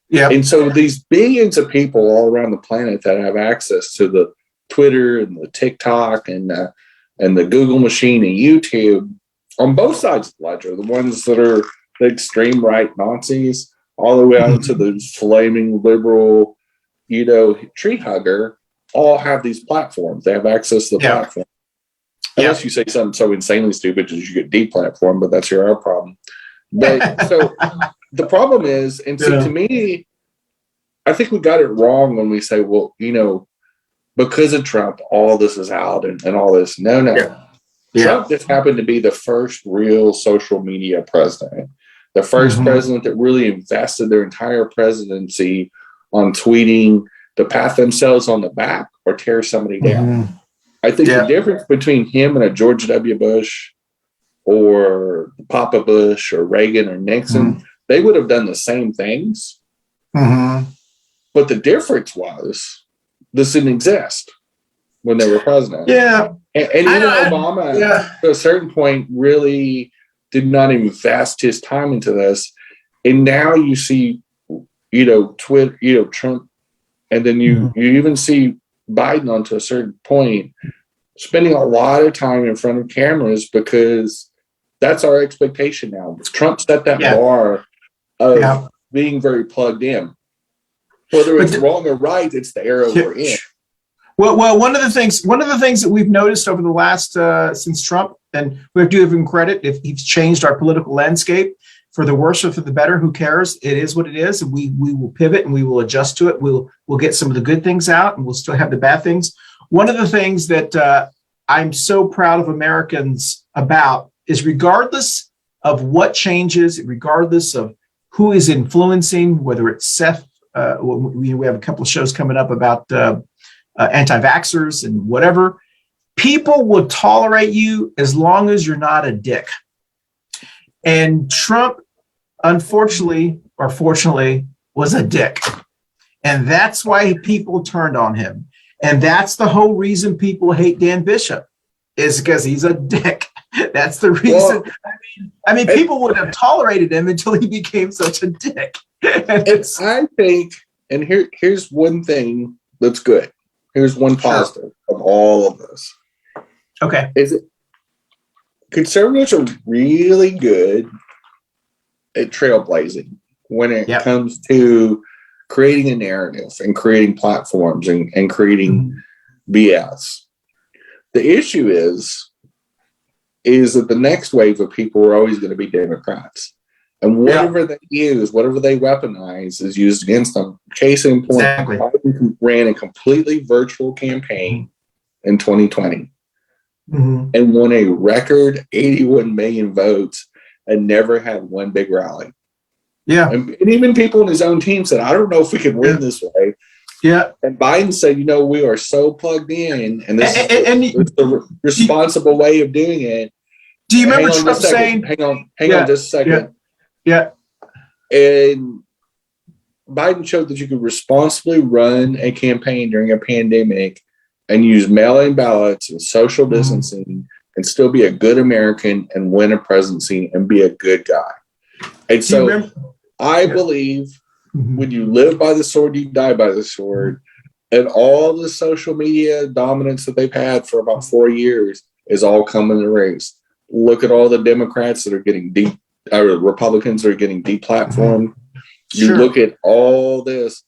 Yeah. And so these billions of people all around the planet that have access to the Twitter and the TikTok and the Google machine and YouTube on both sides of the ledger, the ones that are the extreme right Nazis, all the way out to the flaming liberal, tree hugger, all have these platforms. They have access to the platform. Unless you say something so insanely stupid that you get deplatformed, but that's your problem. But so the problem is, and so to me, I think we got it wrong when we say, well, because of Trump, all this is out and all this. No. Trump just happened to be the first real social media president, the first president that really invested their entire presidency on tweeting to pat themselves on the back or tear somebody down. I think the difference between him and a George W. Bush or Papa Bush or Reagan or Nixon, they would have done the same things. But the difference was this didn't exist when they were president. And even Obama, to a certain point, really did not invest his time into this. And now you see, Twitter, Trump, and then you even see Biden on to a certain point spending a lot of time in front of cameras because that's our expectation now. Trump set that bar of being very plugged in. Whether it's wrong or right, it's the era we're in. Well, one of the things that we've noticed over the last since Trump, and we have to give him credit if he's changed our political landscape for the worse or for the better. Who cares? It is what it is, and we will pivot and we will adjust to it. We'll get some of the good things out, and we'll still have the bad things. One of the things that I'm so proud of Americans about is, regardless of what changes, regardless of who is influencing, whether it's Seth. We have a couple of shows coming up about anti-vaxxers and whatever. People will tolerate you as long as you're not a dick. And Trump, unfortunately or fortunately, was a dick. And that's why people turned on him. And that's the whole reason people hate Dan Bishop, is because he's a dick. That's the reason. Well, I mean, people would have tolerated him until he became such a dick. I think, and here's one thing that's good. Here's one positive of all of this. Okay. Conservatives are really good at trailblazing when it comes to creating a narrative and creating platforms and creating BS. The issue is that the next wave of people are always going to be Democrats. And whatever they use, whatever they weaponize is used against them. Case in point, Biden ran a completely virtual campaign in 2020 and won a record 81 million votes and never had one big rally. Yeah. And even people in his own team said, I don't know if we can win this way. Yeah. And Biden said, we are so plugged in, and this is the responsible way of doing it. Do you remember Trump saying? Hang on just a second. Yeah. And Biden showed that you could responsibly run a campaign during a pandemic and use mail-in ballots and social distancing and still be a good American and win a presidency and be a good guy. And so I believe when you live by the sword, you die by the sword. And all the social media dominance that they've had for about 4 years is all coming to roost. Look at all the Democrats that are getting Republicans that are getting deplatformed. You look at all this,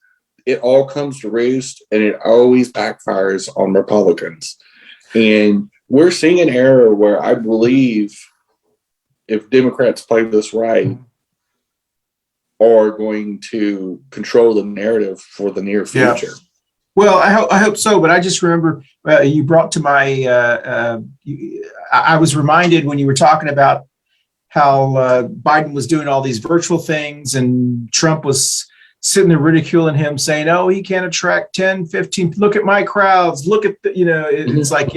it all comes to roost, and it always backfires on Republicans. And we're seeing an era where I believe if Democrats play this right, are going to control the narrative for the near future. Yeah. Well, I hope so, but I just remember you brought to my, I was reminded when you were talking about how Biden was doing all these virtual things and Trump was sitting there ridiculing him, saying, oh, he can't attract 10, 15, look at my crowds, look at, it's like,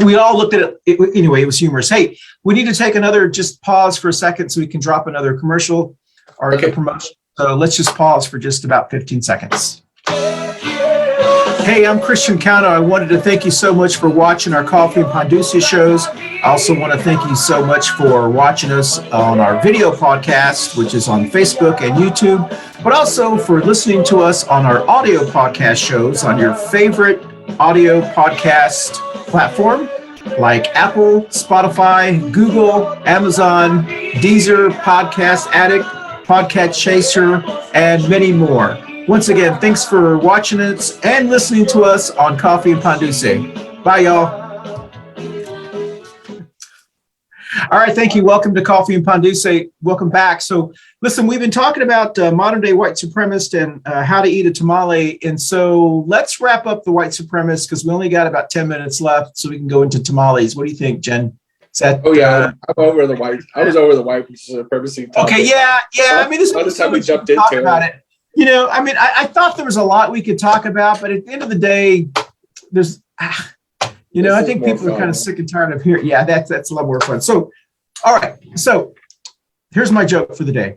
we all looked at it. Anyway, it was humorous. Hey, we need to take another just pause for a second so we can drop another commercial or another promotion. So let's just pause for just about 15 seconds. Hey, I'm Christian Cano. I wanted to thank you so much for watching our Coffee Pan Dulce shows. I also want to thank you so much for watching us on our video podcast, which is on Facebook and YouTube, but also for listening to us on our audio podcast shows on your favorite audio podcast platform like Apple, Spotify, Google, Amazon, Deezer, Podcast Addict, Podcast Chaser, and many more. Once again, thanks for watching us and listening to us on Coffee Pan Dulce. Bye, y'all. All right, thank you. Welcome to Coffee Pan Dulce. Welcome back. So, listen, we've been talking about modern-day white supremacists and how to eat a tamale. And so let's wrap up the white supremacists because we only got about 10 minutes left so we can go into tamales. What do you think, Jen? I'm over the white. I was over the white supremacy topic. Okay, yeah. I mean, this is time we jumped into about it. I thought there was a lot we could talk about, but at the end of the day, there's, I think people are kind of sick and tired of hearing. Yeah, that's a lot more fun. So, all right. So, here's my joke for the day.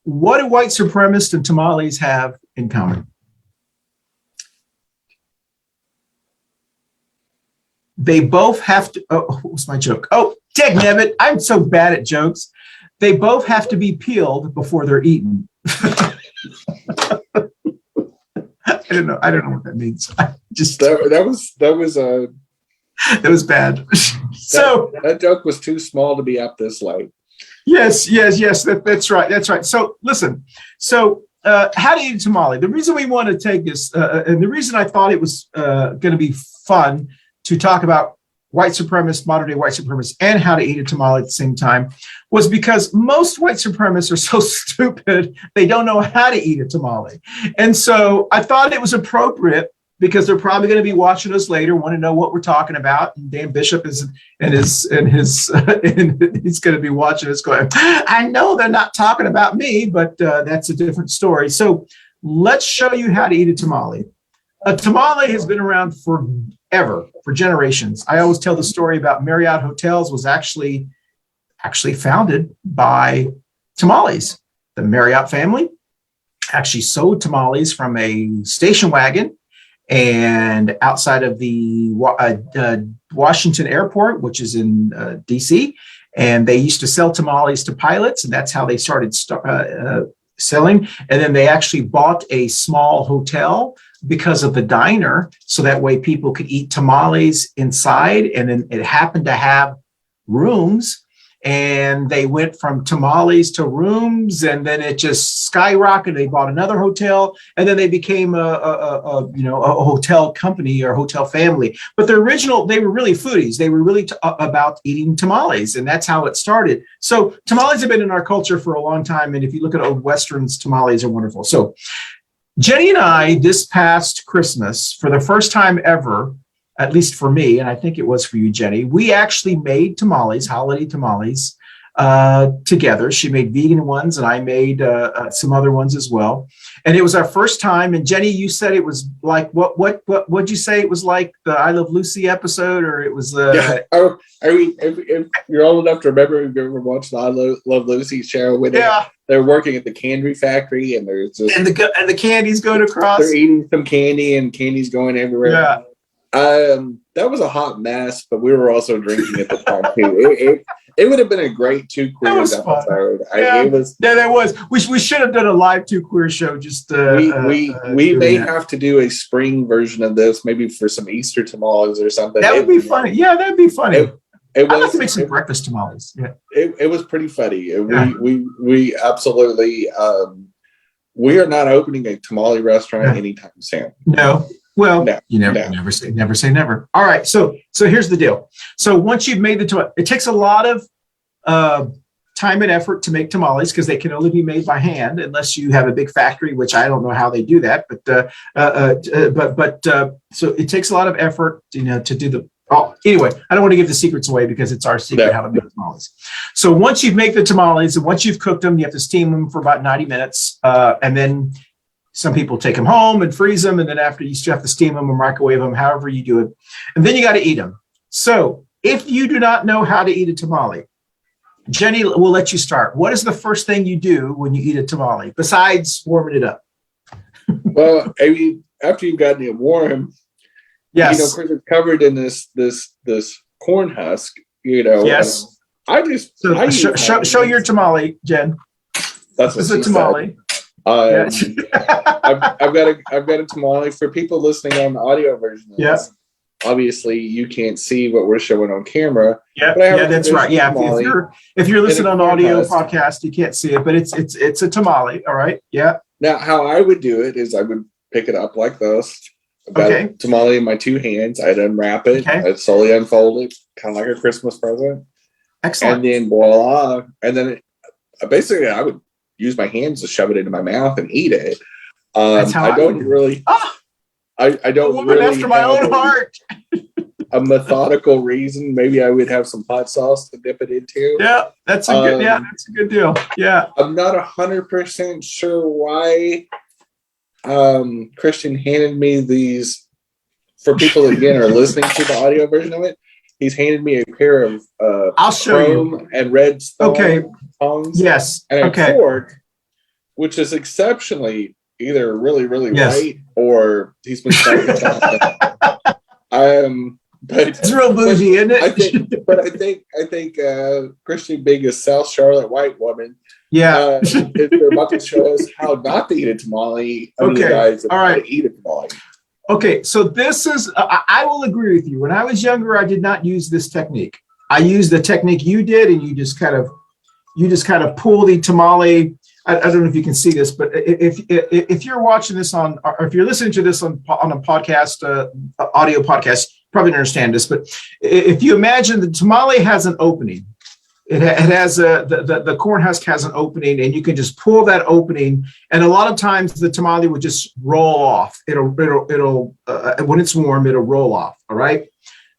What do white supremacists and tamales have in common? They both have to, what was my joke? Oh, dagnabbit, I'm so bad at jokes. They both have to be peeled before they're eaten. I don't know what that means. That was bad. So that joke was too small to be up this late. Yes. That's right. That's right. So listen. So how to eat a tamale. The reason we want to take this, and the reason I thought it was going to be fun to talk about white supremacists, modern day white supremacists, and how to eat a tamale at the same time was because most white supremacists are so stupid, they don't know how to eat a tamale. And so I thought it was appropriate because they're probably going to be watching us later, want to know what we're talking about. And Dan Bishop he's going to be watching us going, I know they're not talking about me, but that's a different story. So let's show you how to eat a tamale. A tamale has been around forever, for generations. I always tell the story about Marriott Hotels was actually founded by tamales. The Marriott family actually sold tamales from a station wagon and outside of the Washington Airport, which is in DC, and they used to sell tamales to pilots, and that's how they started selling. And then they actually bought a small hotel because of the diner, so that way people could eat tamales inside. And then it happened to have rooms, and they went from tamales to rooms, and then it just skyrocketed. They bought another hotel, and then they became a hotel company or hotel family. But they were really foodies. They were really about eating tamales, and that's how it started. So tamales have been in our culture for a long time, and if you look at old westerns, tamales are wonderful. So Jenny and I, this past Christmas, for the first time ever, at least for me, and I think it was for you, Jenny, we actually made tamales, holiday tamales, together. She made vegan ones, and I made some other ones as well. And it was our first time. And Jenny, you said it was like what'd you say? It was like the I Love Lucy episode, or it was yeah. I mean, if you're old enough to remember, if you ever watched the I Love Lucy show, when they're working at the candy factory, and there's just and the candy's going across. They're eating some candy, and candy's going everywhere. Yeah. That was a hot mess, but we were also drinking at the time too. It would have been a great Two Queers episode. That was. We should have done a live Two Queers show. Just we may have to do a spring version of this, maybe for some Easter tamales or something. That would be funny. Yeah, that'd be funny. I'd like to make some breakfast tamales. Yeah, it was pretty funny. We absolutely. We are not opening a tamale restaurant anytime soon. No. Well, never say never. All right, so here's the deal. So once you've made the tamale, it takes a lot of time and effort to make tamales because they can only be made by hand unless you have a big factory, which I don't know how they do that. But so it takes a lot of effort, to do the. Oh, anyway, I don't want to give the secrets away because it's our secret how to make tamales. So once you've made the tamales and once you've cooked them, you have to steam them for about 90 minutes, and then. Some people take them home and freeze them, and then after you still have to steam them or microwave them, however you do it. And then you got to eat them. So if you do not know how to eat a tamale, Jenny will let you start. What is the first thing you do when you eat a tamale besides warming it up? Well, I mean, after you've gotten it warm, yes, of course it's covered in this corn husk. Yes. Show your tamale, Jen. That's what a tamale. I've got a tamale for people listening on the audio version of this. Obviously, you can't see what we're showing on camera. Yeah, that's right. Yeah, if you're listening on audio podcast, you can't see it, but it's a tamale. All right. Yeah. Now, how I would do it is I would pick it up like this. I've got a tamale in my two hands. I'd unwrap it. I'd slowly unfold it, kind of like a Christmas present. Excellent. And then voila. And then basically I would use my hands to shove it into my mouth and eat it. I don't really. I don't really after my own heart. A methodical reason. Maybe I would have some hot sauce to dip it into. Yeah, that's a good. That's a good deal. Yeah, I'm not 100% sure why Christian handed me these. For people that again are listening to the audio version of it, he's handed me a pair of I'll show you and red tongs. Yes. And a fork, which is exceptionally either really, really white or he's been starting but it's real bougie, isn't it? I think Christian being a South Charlotte white woman, they're about to show us how not to eat a tamale. All right, to eat a tamale. Okay, so this is, I will agree with you. When I was younger, I did not use this technique. I used the technique you did, and you just kind of pull the tamale. I don't know if you can see this, but if you're watching this or if you're listening to this on a podcast, audio podcast, you probably don't understand this, but if you imagine the tamale has an opening, it has the corn husk has an opening, and you can just pull that opening. And a lot of times the tamale would just roll off. It'll when it's warm, it'll roll off. All right.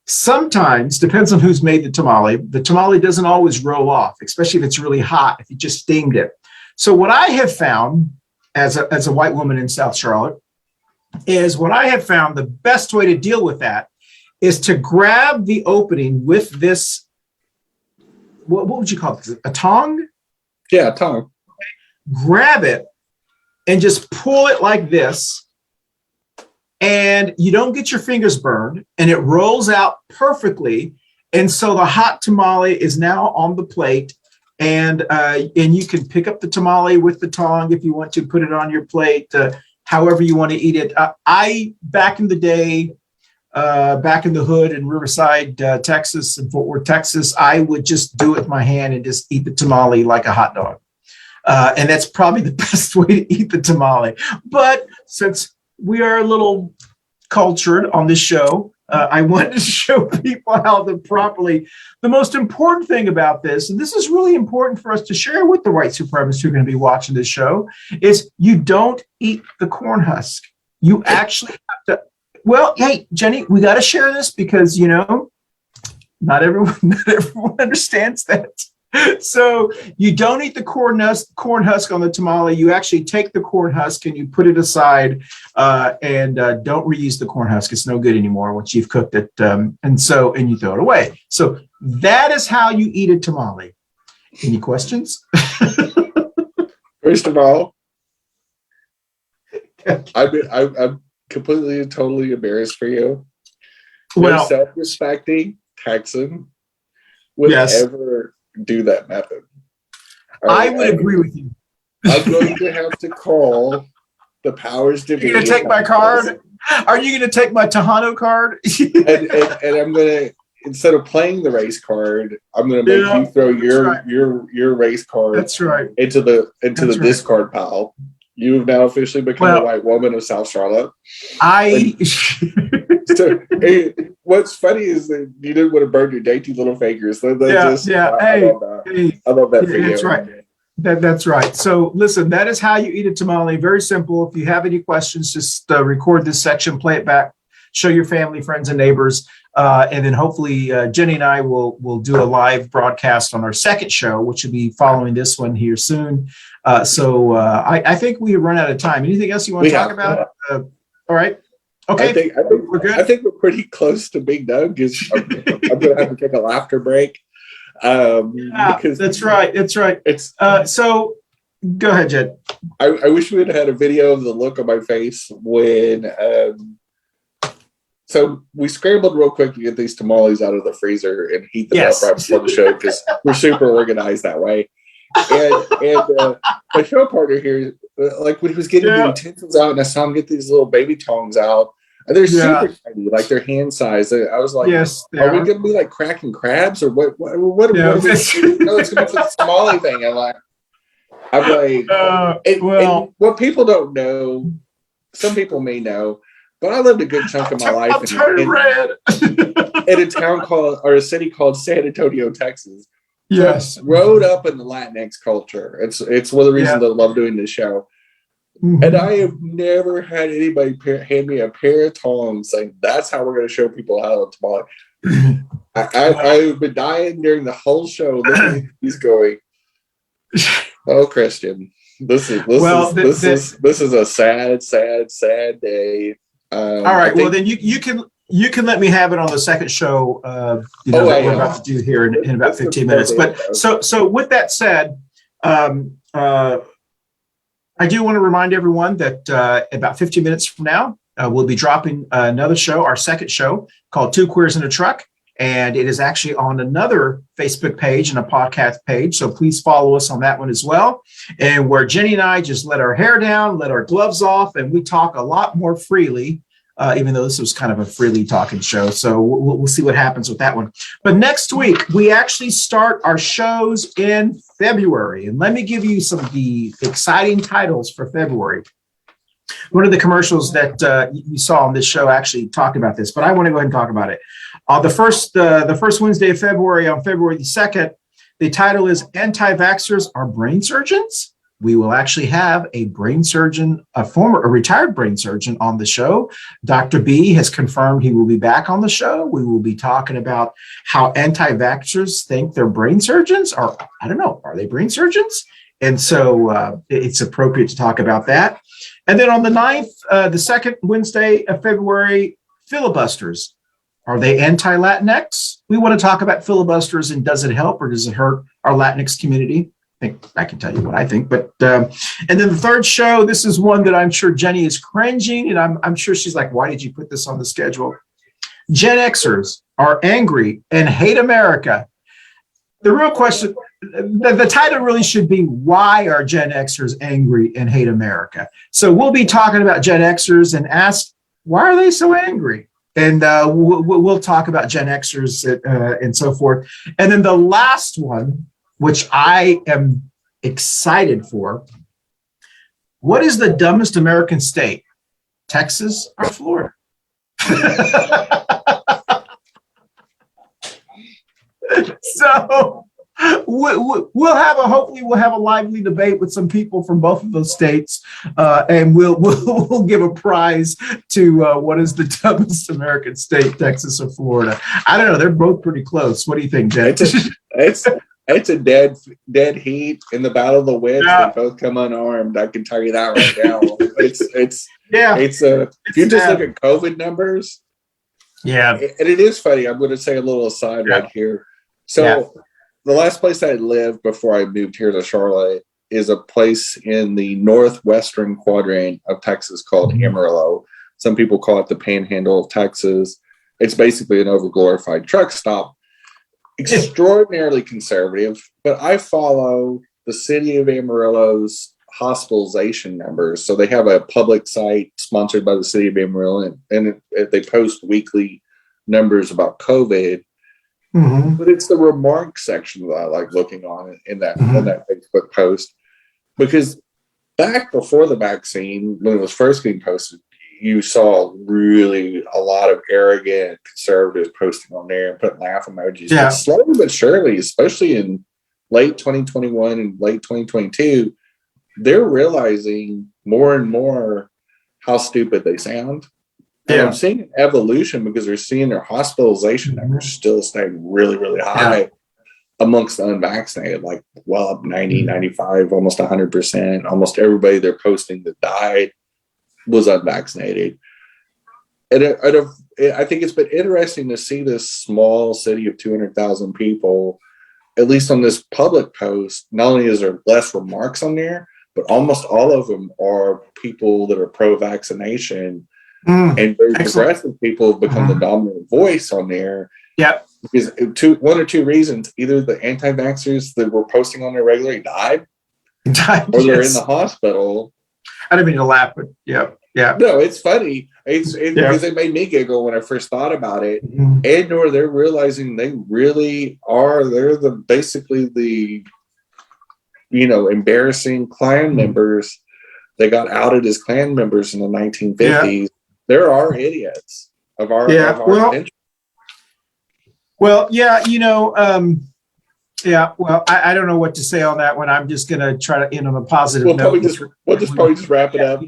Sometimes, depends on who's made the tamale doesn't always roll off, especially if it's really hot, if you just steamed it. So what I have found as a white woman in South Charlotte is the best way to deal with that is to grab the opening with this. What would you call this? A tong? Yeah, a tong. Grab it and just pull it like this. And you don't get your fingers burned, and it rolls out perfectly. And so the hot tamale is now on the plate, and you can pick up the tamale with the tong if you want to put it on your plate, however you want to eat it. I back in the day, back in the hood in Riverside, Texas, and Fort Worth, Texas, I would just do it with my hand and just eat the tamale like a hot dog. And that's probably the best way to eat the tamale. But since we are a little cultured on this show, I wanted to show people how to properly. The most important thing about this, and this is really important for us to share with the white supremacists who are going to be watching this show, is you don't eat the corn husk. You actually have to. Well, hey, Jenny, we got to share this because, not everyone understands that. So you don't eat the corn husk on the tamale. You actually take the corn husk and you put it aside, and don't reuse the corn husk. It's no good anymore once you've cooked it, and you throw it away. So that is how you eat a tamale. Any questions? First of all, I'm completely and totally embarrassed for you. No self-respecting Texan would ever do that method. I would agree with you. I'm going to have to call the powers to be. You're going to take my card? Are you going to take my Tejano card? and I'm going to, instead of playing the race card, I'm going to make you throw your race card into the discard pile. You have now officially become a white woman of South Charlotte. What's funny is that you didn't want to burn your dainty little fingers. I love that for you. That's right. That's right. So listen, that is how you eat a tamale. Very simple. If you have any questions, just record this section, play it back, show your family, friends, and neighbors. And then hopefully Jenny and I will do a live broadcast on our second show, which will be following this one here soon. So I think we have run out of time. Anything else you want to talk about? All right. Okay. I think we're good. I think we're pretty close to being done because I'm going to have to take a laughter break. Because that's right. It's so go ahead, Jed. I wish we had had a video of the look on my face when so we scrambled real quick to get these tamales out of the freezer and heat them up right before the show because we're super organized that way. And my show partner here, like when he was getting the utensils out and I saw him get these little baby tongs out, and they're super tiny, like they're hand sized. I was like, are we going to be like cracking crabs or what is this? No, it's going to be the tamale thing. I'm like, and what people don't know, some people may know, but I lived a good chunk of my life in a town called, or a city called San Antonio, Texas. Yes. So growed up in the LatinX culture. It's one of the reasons I love doing this show. Mm-hmm. And I have never had anybody hand me a pair of tongs saying, that's how we're going to show people how to tamale. I've been dying during the whole show listening to these going, oh, Christian, this is a sad day. All right. Well, then you can let me have it on the second show. That we're about to do here in about 15 minutes. But so with that said, I do want to remind everyone that about 15 minutes from now, we'll be dropping another show, our second show called Two Queers in a Truck. And it is actually on another Facebook page and a podcast page. So please follow us on that one as well. And where Jenny and I just let our hair down, let our gloves off, and we talk a lot more freely, even though this was kind of a freely talking show. So we'll see what happens with that one. But next week, we actually start our shows in February. And let me give you some of the exciting titles for February. One of the commercials that you saw on this show actually talked about this, but I want to go ahead and talk about it. The first Wednesday of February, on February the 2nd, the title is Anti-Vaxxers Are Brain Surgeons. We will actually have a brain surgeon, a retired brain surgeon on the show. Dr. B has confirmed he will be back on the show. We will be talking about how anti-vaxxers think they're brain surgeons, or I don't know, are they brain surgeons? And so it's appropriate to talk about that. And then on the 9th, the second Wednesday of February, filibusters. Are they anti-Latinx? We want to talk about filibusters and does it help or does it hurt our Latinx community? I think I can tell you what I think. But and then the third show, this is one that I'm sure Jenny is cringing, and I'm sure she's like, why did you put this on the schedule? Gen Xers are angry and hate America. The real question, the title really should be, why are Gen Xers angry and hate America? So we'll be talking about Gen Xers and ask, why are they so angry? And we'll talk about Gen Xers and so forth. And then the last one, which I am excited for, what is the dumbest American state? Texas or Florida? So hopefully we'll have a lively debate with some people from both of those states, and we'll give a prize to what is the dumbest American state, Texas or Florida. I don't know. They're both pretty close. What do you think, Jay? it's a dead heat in the Battle of the Wits. They both come unarmed. I can tell you that right now. It's if you just look at COVID numbers, and it is funny. I'm going to say a little aside right here. So the last place I lived before I moved here to Charlotte is a place in the northwestern quadrant of Texas called Amarillo. Some people call it the Panhandle of Texas. It's basically an overglorified truck stop. Extraordinarily conservative, but I follow the city of Amarillo's hospitalization numbers. So they have a public site sponsored by the city of Amarillo, and they post weekly numbers about COVID. But it's the remarks section that I like looking on in that Facebook post, because back before the vaccine, when it was first getting posted, you saw really a lot of arrogant conservatives posting on there and putting laugh emojis. But slowly but surely, especially in late 2021 and late 2022, they're realizing more and more how stupid they sound. And I'm seeing an evolution because they're seeing their hospitalization numbers still staying really, really high amongst the unvaccinated, like well up 90, 95, almost 100%. Almost everybody they're posting that died was unvaccinated. And I think it's been interesting to see this small city of 200,000 people, at least on this public post. Not only is there less remarks on there, but almost all of them are people that are pro-vaccination, and very progressive people have become the dominant voice on there. Because one or two reasons: either the anti-vaxxers that were posting on there regularly died, or they're in the hospital. I didn't mean to laugh, but no, it's funny. It's because it made me giggle when I first thought about it, and or they're realizing they really are. They're basically the embarrassing Klan members. They got outed as Klan members in the 1950s. There are idiots of our century. Well, I don't know what to say on that one. I'm just going to try to end on a positive note. We'll probably just wrap it up.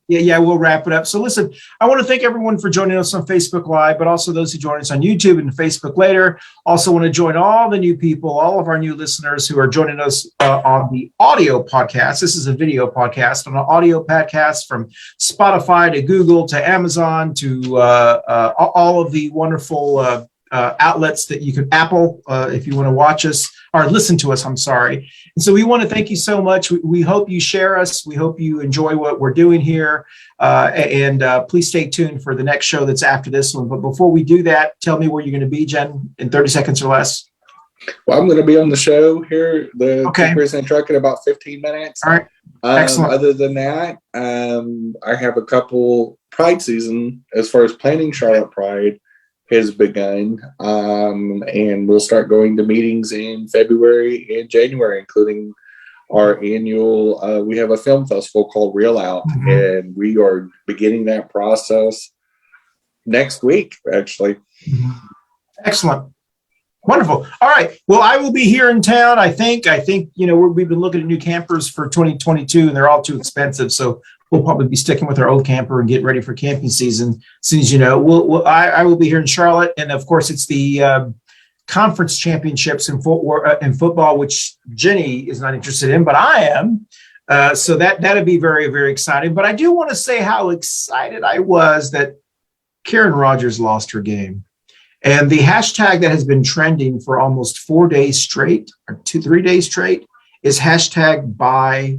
We'll wrap it up. So listen, I want to thank everyone for joining us on Facebook Live, but also those who join us on YouTube and Facebook later. Also want to join all the new people, all of our new listeners who are joining us on the audio podcast. This is a video podcast. On an audio podcast from Spotify to Google to Amazon to all of the wonderful outlets that you can, Apple, if you want to watch us or listen to us, I'm sorry. And so we want to thank you so much. We hope you share us. We hope you enjoy what we're doing here. And please stay tuned for the next show that's after this one. But before we do that, tell me where you're going to be, Jen, in 30 seconds or less. Well, I'm going to be on the show here, the 2% truck, in about 15 minutes. All right. Excellent. Other than that, I have a couple Pride season as far as planning Charlotte Pride has begun, and we'll start going to meetings in February and January, including our annual, we have a film festival called Real Out, and we are beginning that process next week, actually. Excellent. Wonderful. All right. Well, I will be here in town. I think, we've been looking at new campers for 2022 and they're all too expensive. So we'll probably be sticking with our old camper and get ready for camping season. As I will be here in Charlotte. And of course it's the conference championships in football, which Jenny is not interested in, but I am. So that'd be very, very exciting. But I do want to say how excited I was that Karen Rogers lost her game. And the hashtag that has been trending for almost 4 days straight, or 3 days straight, is hashtag buy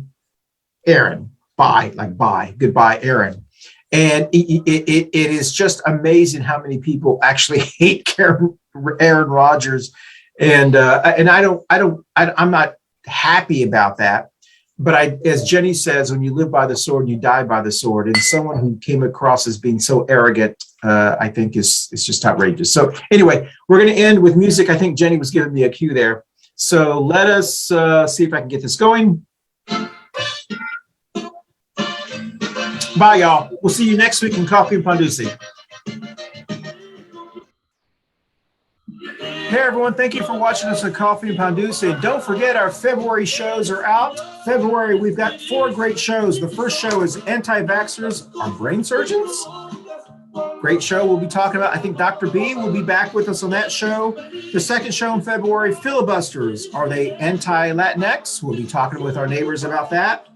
Aaron. Goodbye, Aaron. And it is just amazing how many people actually hate Aaron Rodgers. And I'm not happy about that. But as Jenny says, when you live by the sword, you die by the sword. And someone who came across as being so arrogant, I think is just outrageous. So anyway, we're going to end with music. I think Jenny was giving me a cue there. So let us see if I can get this going. Bye, y'all. We'll see you next week in Coffee Pan Dulce. Hey, everyone. Thank you for watching us at Coffee Pan Dulce. And don't forget, our February shows are out. February, we've got 4 great shows. The first show is Anti-Vaxxers Are Brain Surgeons? Great show we'll be talking about. I think Dr. B will be back with us on that show. The second show in February, filibusters. Are they anti-Latinx? We'll be talking with our neighbors about that.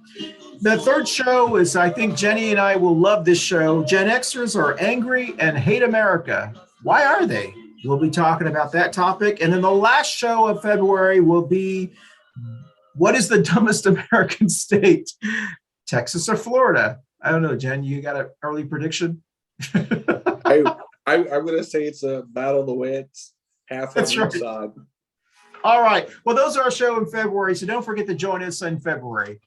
The third show is, I think Jenny and I will love this show. Gen Xers are angry and hate America. Why are they? We'll be talking about that topic. And then the last show of February will be, what is the dumbest American state? Texas or Florida? I don't know, Jen, you got an early prediction? I'm going to say it's a battle of the wits. Half on each side. All right. Well, those are our show in February. So don't forget to join us in February.